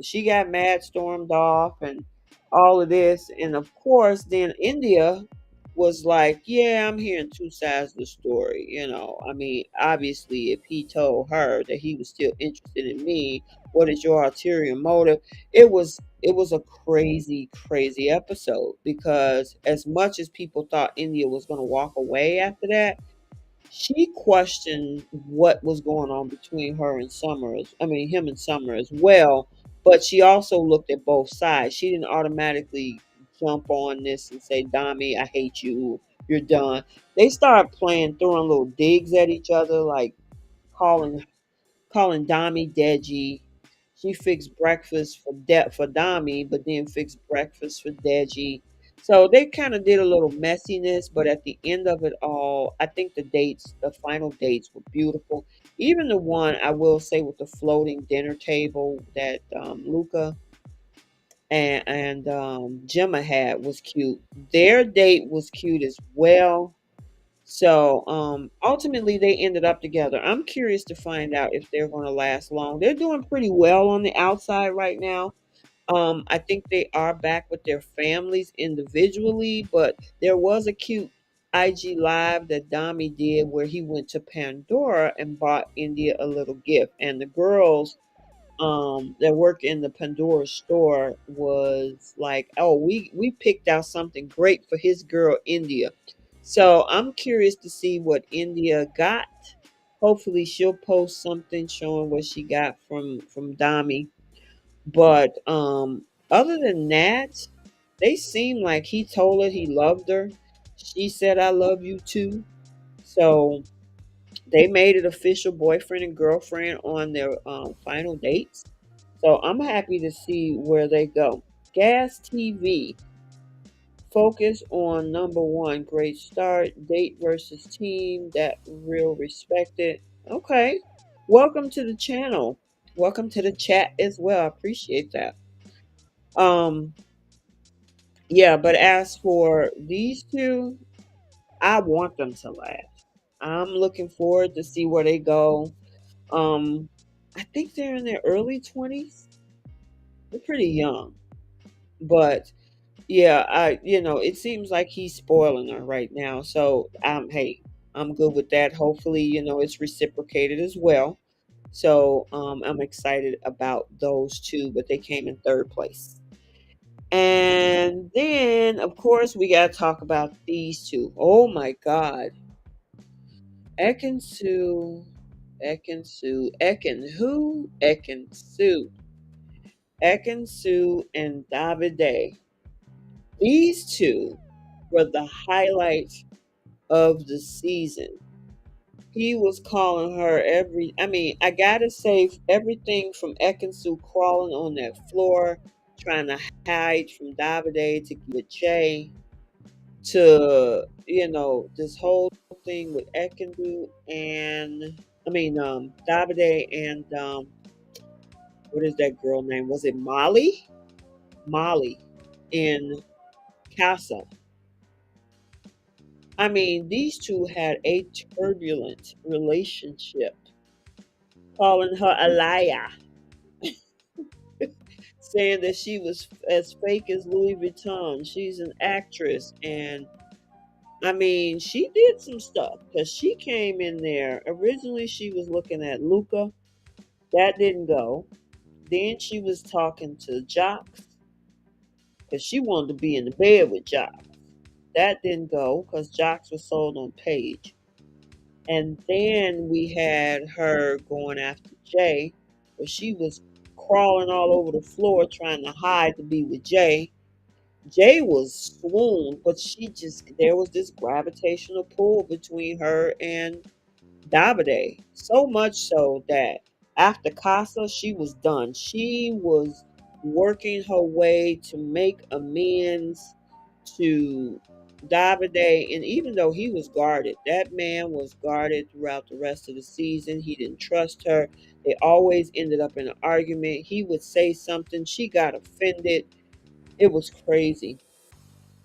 she got mad, stormed off, and all of this. And of course, then India was like, yeah, I'm hearing two sides of the story. I mean, obviously, if he told her that he was still interested in me, what is your ulterior motive? It was a crazy, crazy episode because as much as people thought India was going to walk away after that, she questioned what was going on between her and him and Summer as well. But she also looked at both sides. She didn't automatically jump on this and say, Dami, I hate you. You're done. They started throwing little digs at each other, like calling calling Dami Deji. She fixed breakfast for Dami, but then fixed breakfast for Deji. So they kind of did a little messiness, but at the end of it all, I think the final dates were beautiful. Even the one I will say with the floating dinner table that Luca and Gemma had was cute. Their date was cute as well. So ultimately, they ended up together. I'm curious to find out if they're going to last long. They're doing pretty well on the outside right now. I think they are back with their families individually, but there was a cute IG live that Dami did where he went to Pandora and bought India a little gift, and the girls that work in the Pandora store was like, oh, we picked out something great for his girl India. So I'm curious to see what India got. Hopefully she'll post something showing what she got from Dami. But other than that, they seem like he told her he loved her. She said, I love you too. So they made it official boyfriend and girlfriend on their final dates. So I'm happy to see where they go. Gas TV, focus on number one, great start, date versus team, that real respected. Okay. Welcome to the channel. Welcome to the chat as well. I appreciate that. Um, yeah, but as for these two, I want them to last. I'm looking forward to see where they go. Um, I think they're in their early 20s. They're pretty young. But yeah, it seems like he's spoiling her right now. So, hey, I'm good with that. Hopefully, it's reciprocated as well. So, I'm excited about those two, but they came in third place. And then, of course, we got to talk about these two. Oh my God. Ekin Sue, Ekin who? Ekin Sue. Ekin Sue and Davide. These two were the highlights of the season. He was calling her I gotta say, everything from Ekin Sue crawling on that floor, trying to hide from Davide to get Jay, to, this whole thing with Ekin and, Davide and, what is that girl name? Was it Molly? Molly in Casa. These two had a turbulent relationship, calling her a liar, saying that she was as fake as Louis Vuitton. She's an actress. And she did some stuff because she came in there. Originally, she was looking at Luca. That didn't go. Then she was talking to Jocks because she wanted to be in the bed with Jocks. That didn't go because Jocks was sold on Paige. And then we had her going after Jay, but she was crawling all over the floor trying to hide to be with Jay. Jay was swooned, but there was this gravitational pull between her and Davide. So much so that after Casa, she was done. She was working her way to make amends to Davide. And even though he was guarded, that man was guarded throughout the rest of the season. He didn't trust her. They always ended up in an argument. He would say something, she got offended. It was crazy.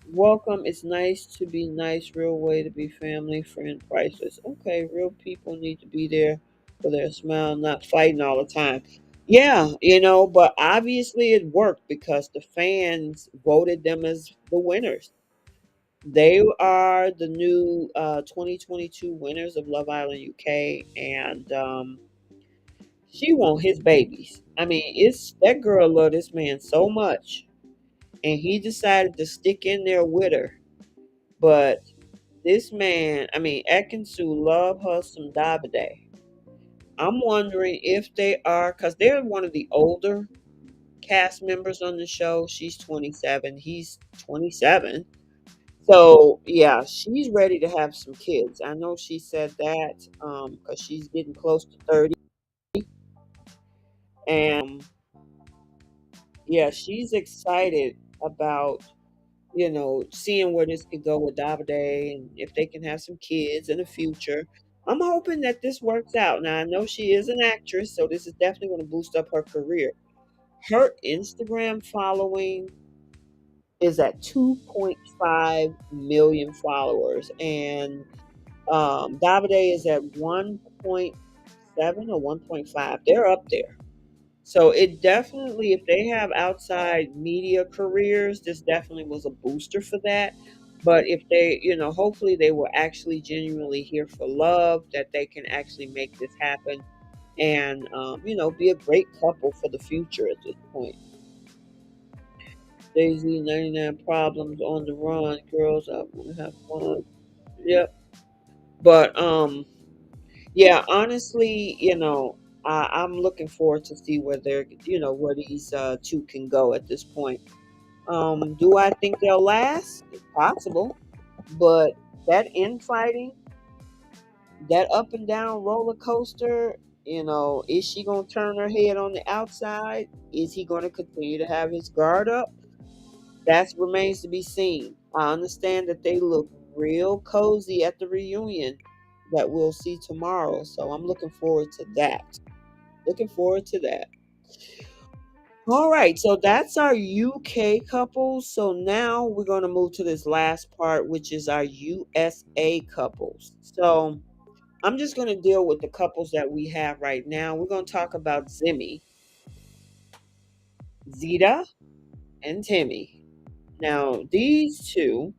Welcome. It's nice to be nice. Real way to be family, friend, priceless. Okay, real people need to be there for their smile, not fighting all the time. Yeah, but obviously it worked because the fans voted them as the winners. They are the new 2022 winners of Love Island UK, and she want his babies. It's that girl loved this man so much, and he decided to stick in there with her. But this man, Ekansu love her some Davide. I'm wondering if they are, because they're one of the older cast members on the show. She's 27, he's 27. So yeah, she's ready to have some kids. I know she said that because she's getting close to 30. And yeah, she's excited about seeing where this could go with Davide and if they can have some kids in the future. I'm hoping that this works out. Now, I know she is an actress, so this is definitely going to boost up her career. Her Instagram following is at 2.5 million followers, and Davide is at 1.7 or 1.5. They're up there. So it definitely, if they have outside media careers, this definitely was a booster for that. But if they, hopefully they were actually genuinely here for love, that they can actually make this happen and, be a great couple for the future at this point. Daisy, 99 Problems, On the Run, Girls, I Want to Have Fun. Yep. But, yeah, honestly, I'm looking forward to see where they're, where these two can go at this point. Do I think they'll last? It's possible, but that infighting, that up and down roller coaster, is she gonna turn her head on the outside? Is he gonna continue to have his guard up? That remains to be seen. I understand that they look real cozy at the reunion that we'll see tomorrow, so I'm looking forward to that. Looking forward to that. All right, so that's our UK couples. So now we're going to move to this last part, which is our USA couples. So I'm just going to deal with the couples that we have right now. We're going to talk about Zimmy, Zeta, and Timmy. Now, these two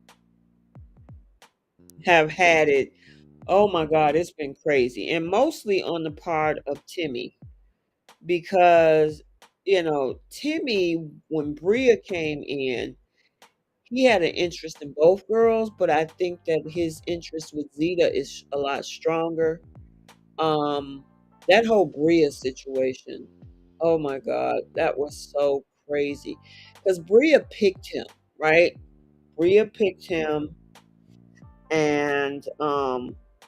have had it. Oh my God, it's been crazy. And mostly on the part of Timmy because, Timmy, when Bria came in, he had an interest in both girls, but I think that his interest with Zeta is a lot stronger. Um, that whole Bria situation, oh my God, that was so crazy. Because Bria picked him, right? Bria picked him, and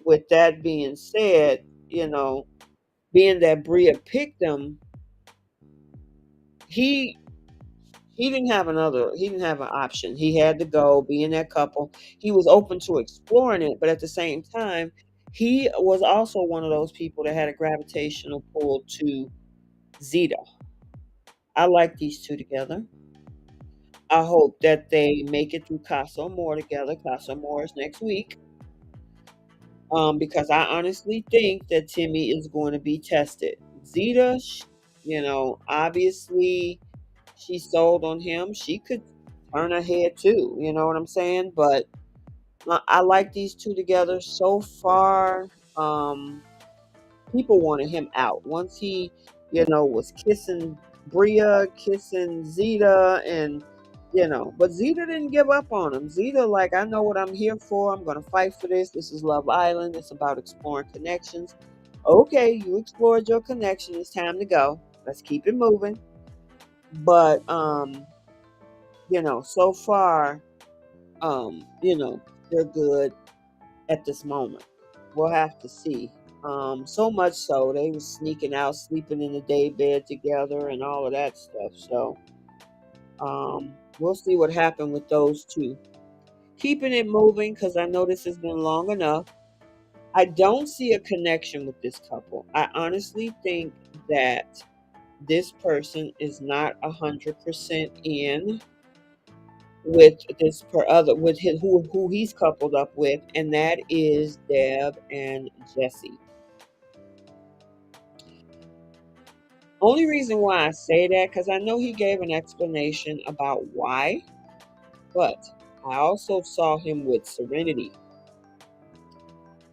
with that being said, being that Bria picked him, he he didn't have an option. He had to go be in that couple. He was open to exploring it, but at the same time, he was also one of those people that had a gravitational pull to Zeta. I like these two together. I hope that they make it through Casa More together. Casa More is next week. Because I honestly think that Timmy is going to be tested. Zeta, obviously she sold on him. She could turn her head too. You know what I'm saying? But I like these two together so far. People wanted him out once he, was kissing Bria, kissing Zeta, and but Zeta didn't give up on him. Zeta, like, I know what I'm here for. I'm gonna fight for this. This is Love Island. It's about exploring connections. Okay, you explored your connection. It's time to go. Let's keep it moving. But so far, they're good at this moment. We'll have to see. So much so they were sneaking out, sleeping in the day bed together, and all of that stuff. So, we'll see what happened with those two. Keeping it moving because I know this has been long enough. I don't see a connection with this couple. I honestly think that this person is not 100% in with this per other with his who he's coupled up with, and that is Deb and Jesse. Only reason why I say that because I know he gave an explanation about why, but I also saw him with Serenity.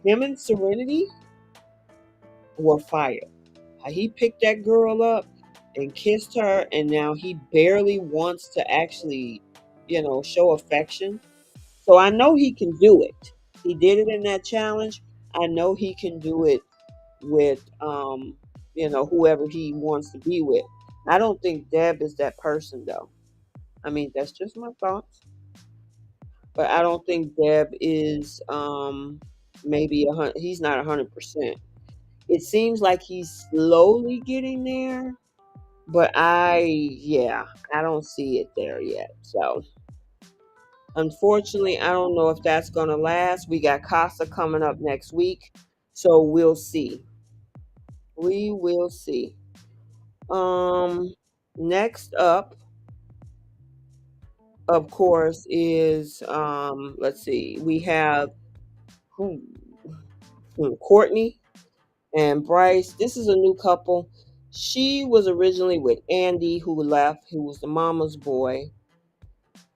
Him and Serenity were fire. How he picked that girl up and kissed her, and now he barely wants to actually, show affection. So I know he can do it. He did it in that challenge. I know he can do it with whoever he wants to be with. I don't think Deb is that person though. I mean, that's just my thoughts. But I don't think Deb is maybe he's not 100%. It seems like he's slowly getting there, but yeah, I don't see it there yet. So unfortunately, I don't know if that's going to last. We got Casa coming up next week, so we'll see. We will see. Um, Next up, of course, is let's see, we have who, Courtney and Bryce. This is a new couple. She was originally with Andy, who left, who was the mama's boy.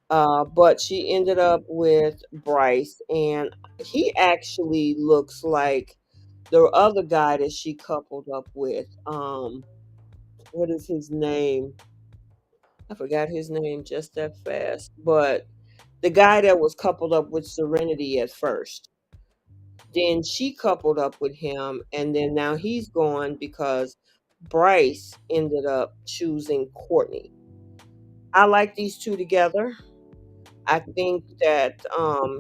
But she ended up with Bryce, and he actually looks like the other guy that she coupled up with. What is his name? I forgot his name just that fast. But the guy that was coupled up with Serenity at first. Then she coupled up with him, and then now he's gone because Bryce ended up choosing Courtney. I like these two together. I think that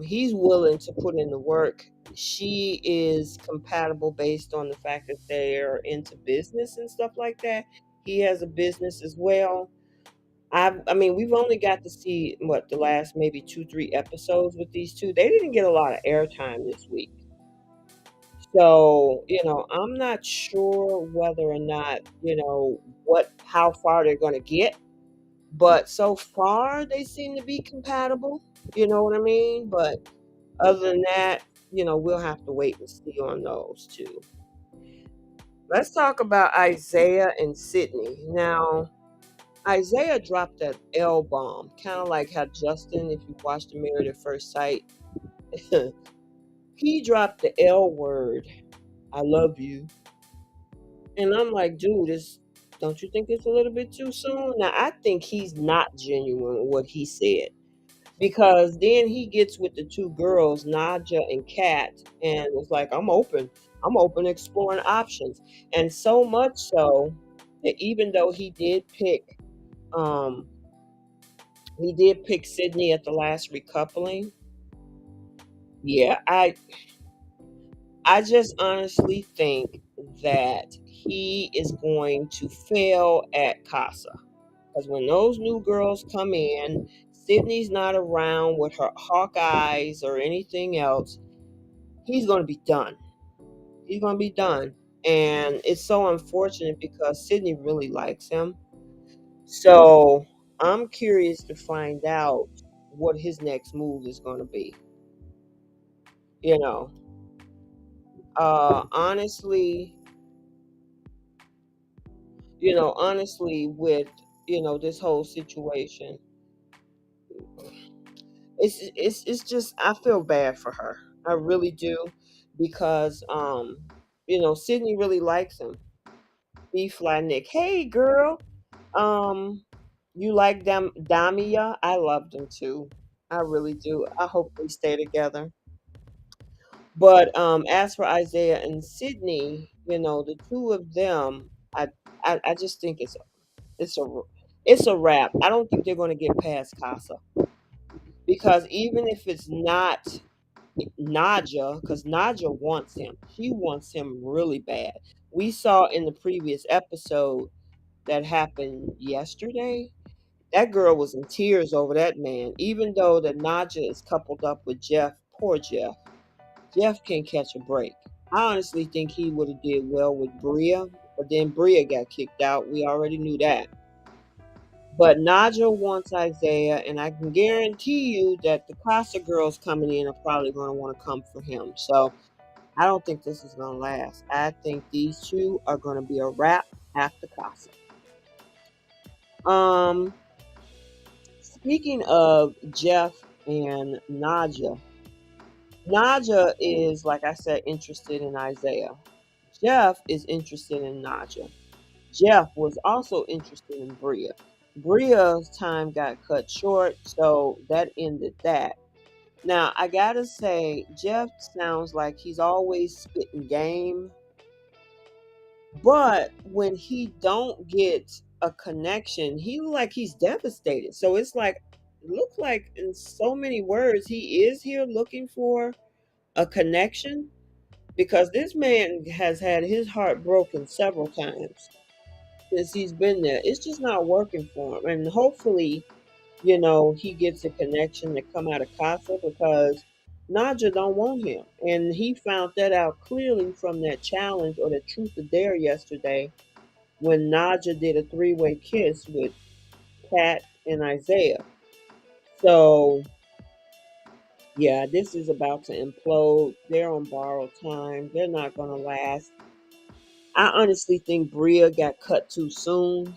he's willing to put in the work. She is compatible based on the fact that they're into business and stuff like that. He has a business as well. I mean, we've only got to see what the last maybe 2, 3 episodes with these two. They didn't get a lot of airtime this week. So, I'm not sure whether or not, how far they're going to get, but so far they seem to be compatible. You know what I mean? But other than that, we'll have to wait and see on those two. Let's talk about Isaiah and Sydney. Now, Isaiah dropped that L bomb, kind of like how Justin, if you watched the Married at First Sight, he dropped the L word. I love you. And I'm like, dude, don't you think it's a little bit too soon? Now, I think he's not genuine with what he said because then he gets with the two girls, Naja and Kat, and was like, I'm open. I'm open to exploring options. And so much so that even though um, he did pick Sydney at the last recoupling. Yeah, I just honestly think that he is going to fail at Casa. Because when those new girls come in, Sydney's not around with her hawk eyes or anything else. He's going to be done. He's going to be done. And it's so unfortunate because Sydney really likes him. So I'm curious to find out what his next move is going to be. You know, honestly, honestly, with this whole situation, it's just I feel bad for her. I really do because Sydney really likes him. B Fly Nick. Hey girl. Um you like them Damia? I love them too. I really do. I hope they stay together. But as for Isaiah and Sydney, the two of them, I just think it's a it's a wrap. I don't think they're going to get past Casa because even if it's not Naja, because Naja wants him, she wants him really bad. We saw in the previous episode that happened yesterday. That girl was in tears over that man, even though that Naja is coupled up with Jeff. Poor Jeff. Jeff can't catch a break. I honestly think he would have did well with Bria, but then Bria got kicked out. We already knew that. But Naja wants Isaiah, and I can guarantee you that the Casa girls coming in are probably going to want to come for him. So I don't think this is going to last. I think these two are going to be a wrap after Casa. Um, Speaking of Jeff and Naja is, like I said, interested in Isaiah. Jeff is interested in Naja. Jeff was also interested in Bria. Bria's time got cut short, so that ended that. Now, I gotta say, Jeff sounds like he's always spitting game, but when he don't get a connection, he look like he's devastated. So it's like, looks like in so many words, he is here looking for a connection because this man has had his heart broken several times since he's been there. It's just not working for him. And hopefully, he gets a connection to come out of Casa because Naja don't want him. And he found that out clearly from that challenge or the truth or dare yesterday when Naja did a three-way kiss with Kat and Isaiah. So yeah, this is about to implode. They're on borrowed time. They're not gonna last. I honestly think Bria got cut too soon,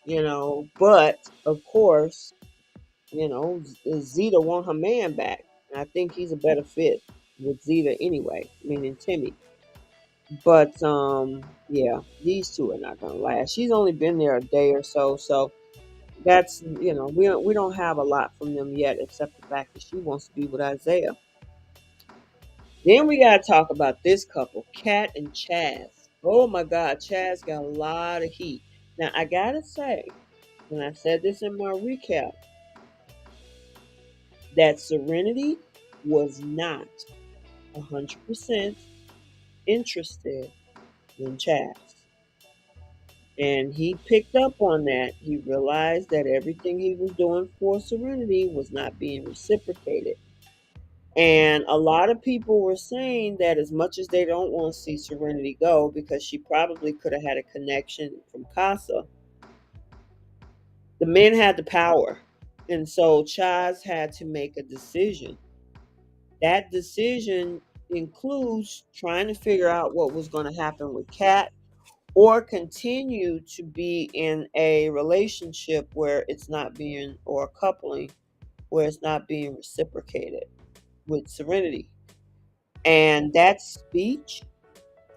but of course, Zeta want her man back. And I think he's a better fit with Zeta anyway, meaning Timmy. But yeah, these two are not gonna last. She's only been there a day or so, so that's we don't have a lot from them yet, except the fact that she wants to be with Isaiah. Then we gotta talk about this couple, Kat and Chaz. Oh my God, Chaz got a lot of heat. Now I gotta say, and I said this in my recap, that Serenity was not 100% interested in Chaz. And he picked up on that. He realized that everything he was doing for Serenity was not being reciprocated. And a lot of people were saying that as much as they don't want to see Serenity go because she probably could have had a connection from Casa, the men had the power. And so Chaz had to make a decision. That decision includes trying to figure out what was going to happen with Kat or continue to be in a relationship where it's not being, or a coupling where it's not being reciprocated with Serenity. And that speech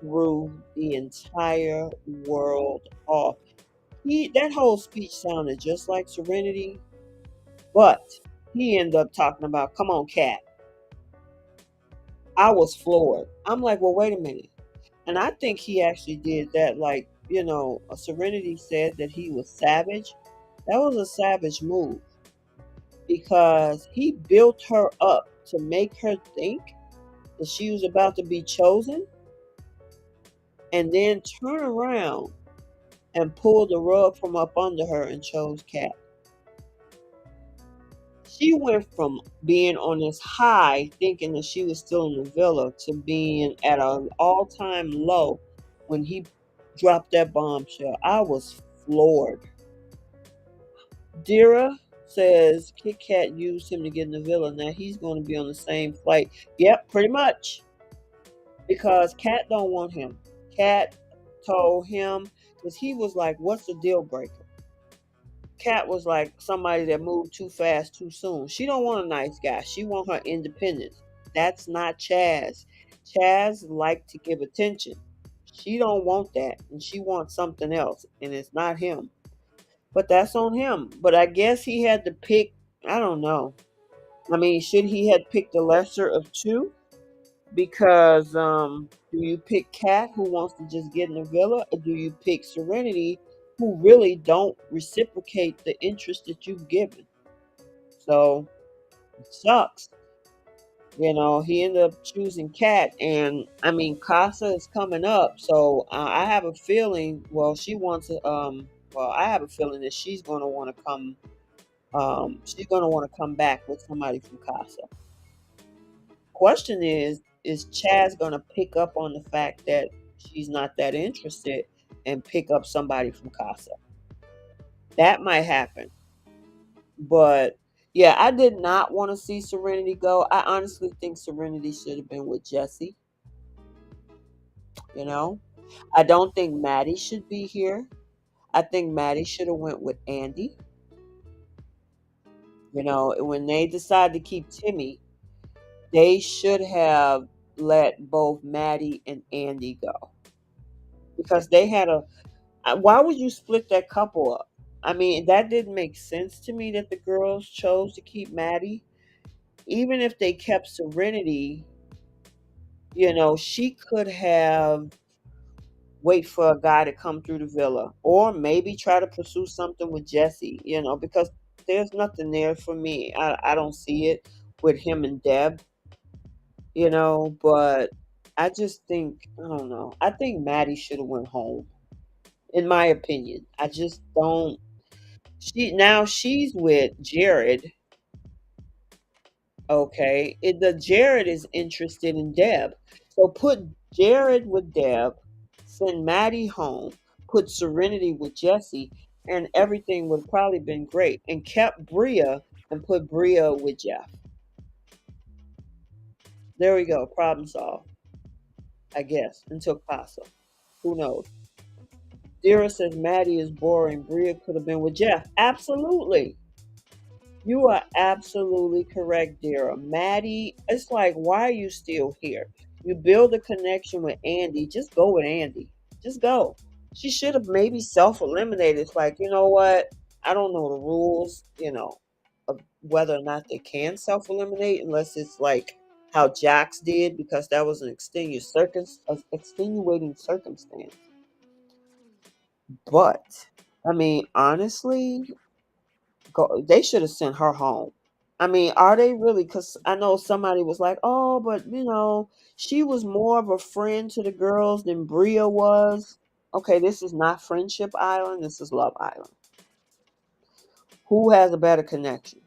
threw the entire world off. That whole speech sounded just like Serenity, but he ended up talking about, come on, Cat. I was floored. I'm like, well, wait a minute. And I think he actually did that. Like, Serenity said that he was savage. That was a savage move because he built her up to make her think that she was about to be chosen and then turn around and pulled the rug from up under her and chose Cat. She went from being on this high, thinking that she was still in the villa, to being at an all-time low when he dropped that bombshell. I was floored. Dira says Kit Kat used him to get in the villa. Now he's going to be on the same flight. Yep, pretty much. Because Kat don't want him. Kat told him, because he was like, what's the deal breaker? Kat was like somebody that moved too fast too soon. She don't want a nice guy. She want her independence. That's not Chaz. Chaz like to give attention. She don't want that, and she wants something else, and it's not him. But that's on him. But I guess he had to pick. I don't know. I mean, should he had picked the lesser of two? Because do you pick Kat, who wants to just get in the villa, or do you pick Serenity, who really don't reciprocate the interest that you've given? So it sucks. He ended up choosing Kat, and I mean Casa is coming up, so I have a feeling. Well, she wants to. Well, I have a feeling that she's going to want to come. She's going to want to come back with somebody from Casa. Question is Chaz going to pick up on the fact that she's not that interested and pick up somebody from Casa? That might happen. But yeah, I did not want to see Serenity go. I honestly think Serenity should have been with Jesse. You know, I don't think Maddie should be here. I think Maddie should have went with Andy. When they decided to keep Timmy, they should have let both Maddie and Andy go because they had a. Why would you split that couple up? I mean, that didn't make sense to me that the girls chose to keep Maddie. Even if they kept Serenity, she could have wait for a guy to come through the villa or maybe try to pursue something with Jesse, because there's nothing there for me. I don't see it with him and Deb, but I just think, I don't know. I think Maddie should have went home, in my opinion. I just don't. She's with Jared. Okay, the Jared is interested in Deb, so put Jared with Deb, send Maddie home, put Serenity with Jesse, and everything would have probably been great. And kept Bria and put Bria with Jeff. There we go, problem solved. I guess until Casa. Who knows? Dira says Maddie is boring. Bria could have been with Jeff. Absolutely. You are absolutely correct, Dara. Maddie, it's like, why are you still here? You build a connection with Andy. Just go with Andy. Just go. She should have maybe self eliminated. It's like, you know what? I don't know the rules, of whether or not they can self eliminate unless it's like how Jax did, because that was an extenuating circumstance. But I mean, honestly, they should have sent her home. I mean, are they really? Because I know somebody was like, "Oh, but she was more of a friend to the girls than Bria was." Okay, this is not Friendship Island. This is Love Island. Who has a better connection?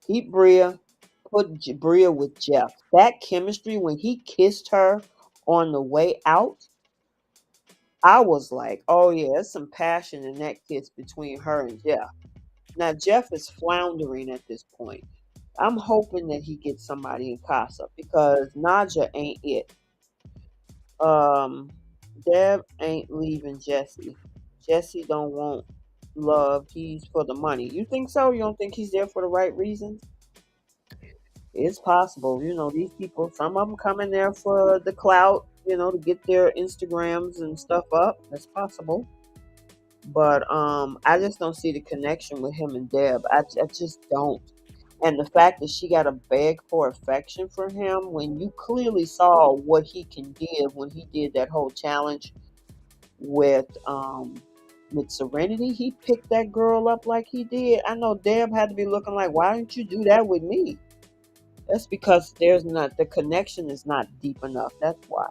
Keep Bria. Put Bria with Jeff. That chemistry when he kissed her on the way out, I was like, "Oh yeah, there's some passion in that kiss between her and Jeff." Now Jeff is floundering at this point. I'm hoping that he gets somebody in Casa because Naja ain't it. Um, Deb ain't leaving Jesse. Jesse don't want love. He's for the money. You think so? You don't think he's there for the right reasons? It's possible. These people, some of them come in there for the clout, to get their Instagrams and stuff up. That's possible. But I just don't see the connection with him and Deb. I just don't. And the fact that she got to beg for affection for him when you clearly saw what he can give when he did that whole challenge with Serenity, he picked that girl up like he did. I know Deb had to be looking like, why didn't you do that with me? That's because there's not the connection is not deep enough. That's why.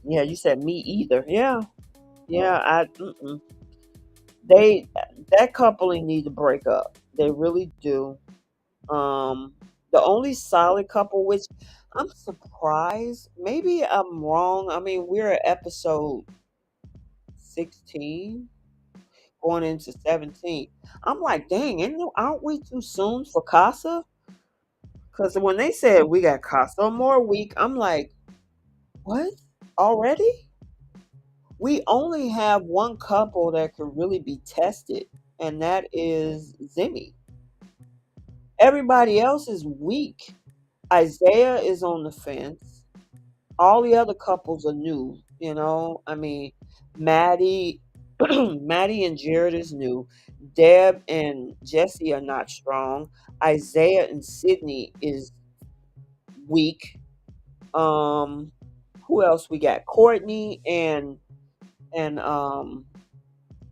Yeah, you said me either. Yeah, yeah. They that coupling need to break up. They really do. Um, the only solid couple, which I'm surprised, maybe I'm wrong. I mean, we're at episode 16, going into 17. I'm like, dang, aren't we too soon for Casa? Because when they said we got Casa more week, I'm like, what? Already? We only have one couple that could really be tested, and that is Zimmy. Everybody else is weak. Isaiah is on the fence. All the other couples are new. I mean, Maddie, Maddie and Jared is new. Deb and Jesse are not strong. Isaiah and Sydney is weak. Um, who else we got? Courtney and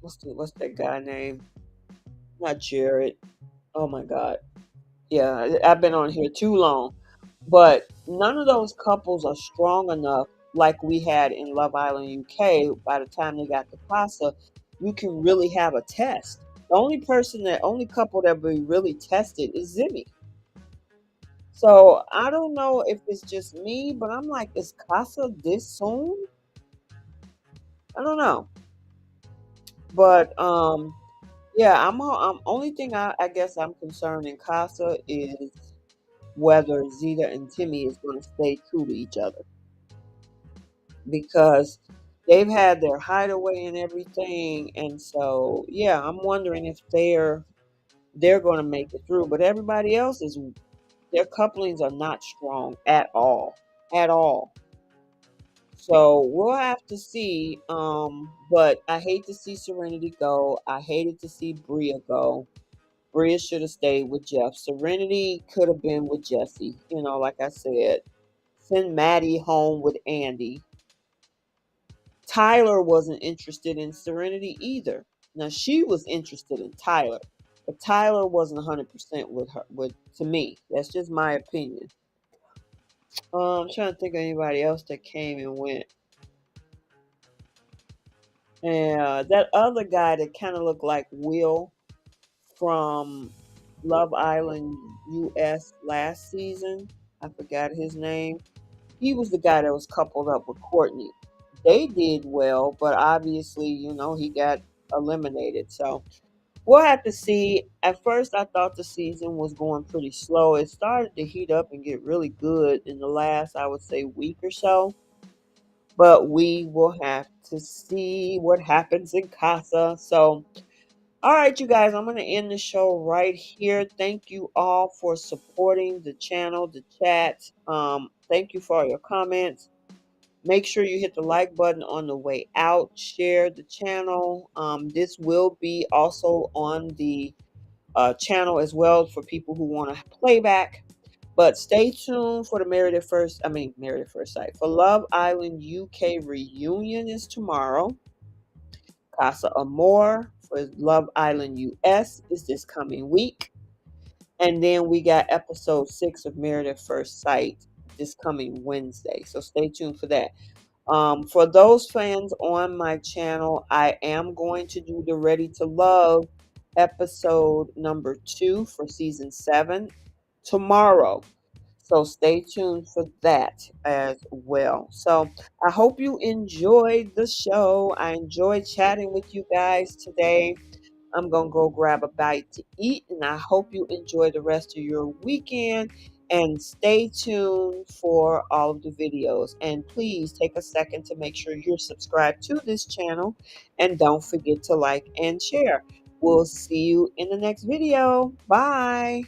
what's that guy name? Not Jared. Oh my God. Yeah, I've been on here too long. But none of those couples are strong enough like we had in Love Island UK. By the time they got to Casa, you can really have a test. Only couple that we really tested is Zimmy. So I don't know if it's just me, but I'm like, is Casa this soon? I don't know. But yeah, I'm only thing I guess I'm concerned in Casa is whether Zeta and Timmy is going to stay true to each other, because they've had their hideaway and everything, and so yeah, I'm wondering if they're going to make it through. But everybody else is their couplings are not strong at all. So we'll have to see. But I hate to see Serenity go. I hated to see Bria go. Bria should have stayed with Jeff. Serenity could have been with Jesse. Like I said, send Maddie home with Andy. Tyler wasn't interested in Serenity either. Now she was interested in Tyler, but Tyler wasn't 100% with her. With to me, that's just my opinion. I'm trying to think of anybody else that came and went. And that other guy that kind of looked like Will from Love Island US last season. I forgot his name. He was the guy that was coupled up with Courtney. They did well, but obviously, he got eliminated. So we'll have to see. At first, I thought the season was going pretty slow. It started to heat up and get really good in the last, I would say, week or so. But we will have to see what happens in Casa. So, all right, you guys, I'm going to end the show right here. Thank you all for supporting the channel, the chat. Thank you for all your comments. Make sure you hit the like button on the way out. Share the channel. This will be also on the channel as well for people who want to playback. But stay tuned for the Married at First Sight. For Love Island UK reunion is tomorrow. Casa Amor for Love Island US is this coming week. And then we got episode 6 of Married at First Sight this coming Wednesday. So stay tuned for that. For those fans on my channel, I am going to do the Ready to Love episode number 2 for season 7 tomorrow. So stay tuned for that as well. So I hope you enjoyed the show. I enjoyed chatting with you guys today. I'm going to go grab a bite to eat, and I hope you enjoy the rest of your weekend. And stay tuned for all of the videos. And please take a second to make sure you're subscribed to this channel. And don't forget to like and share. We'll see you in the next video. Bye.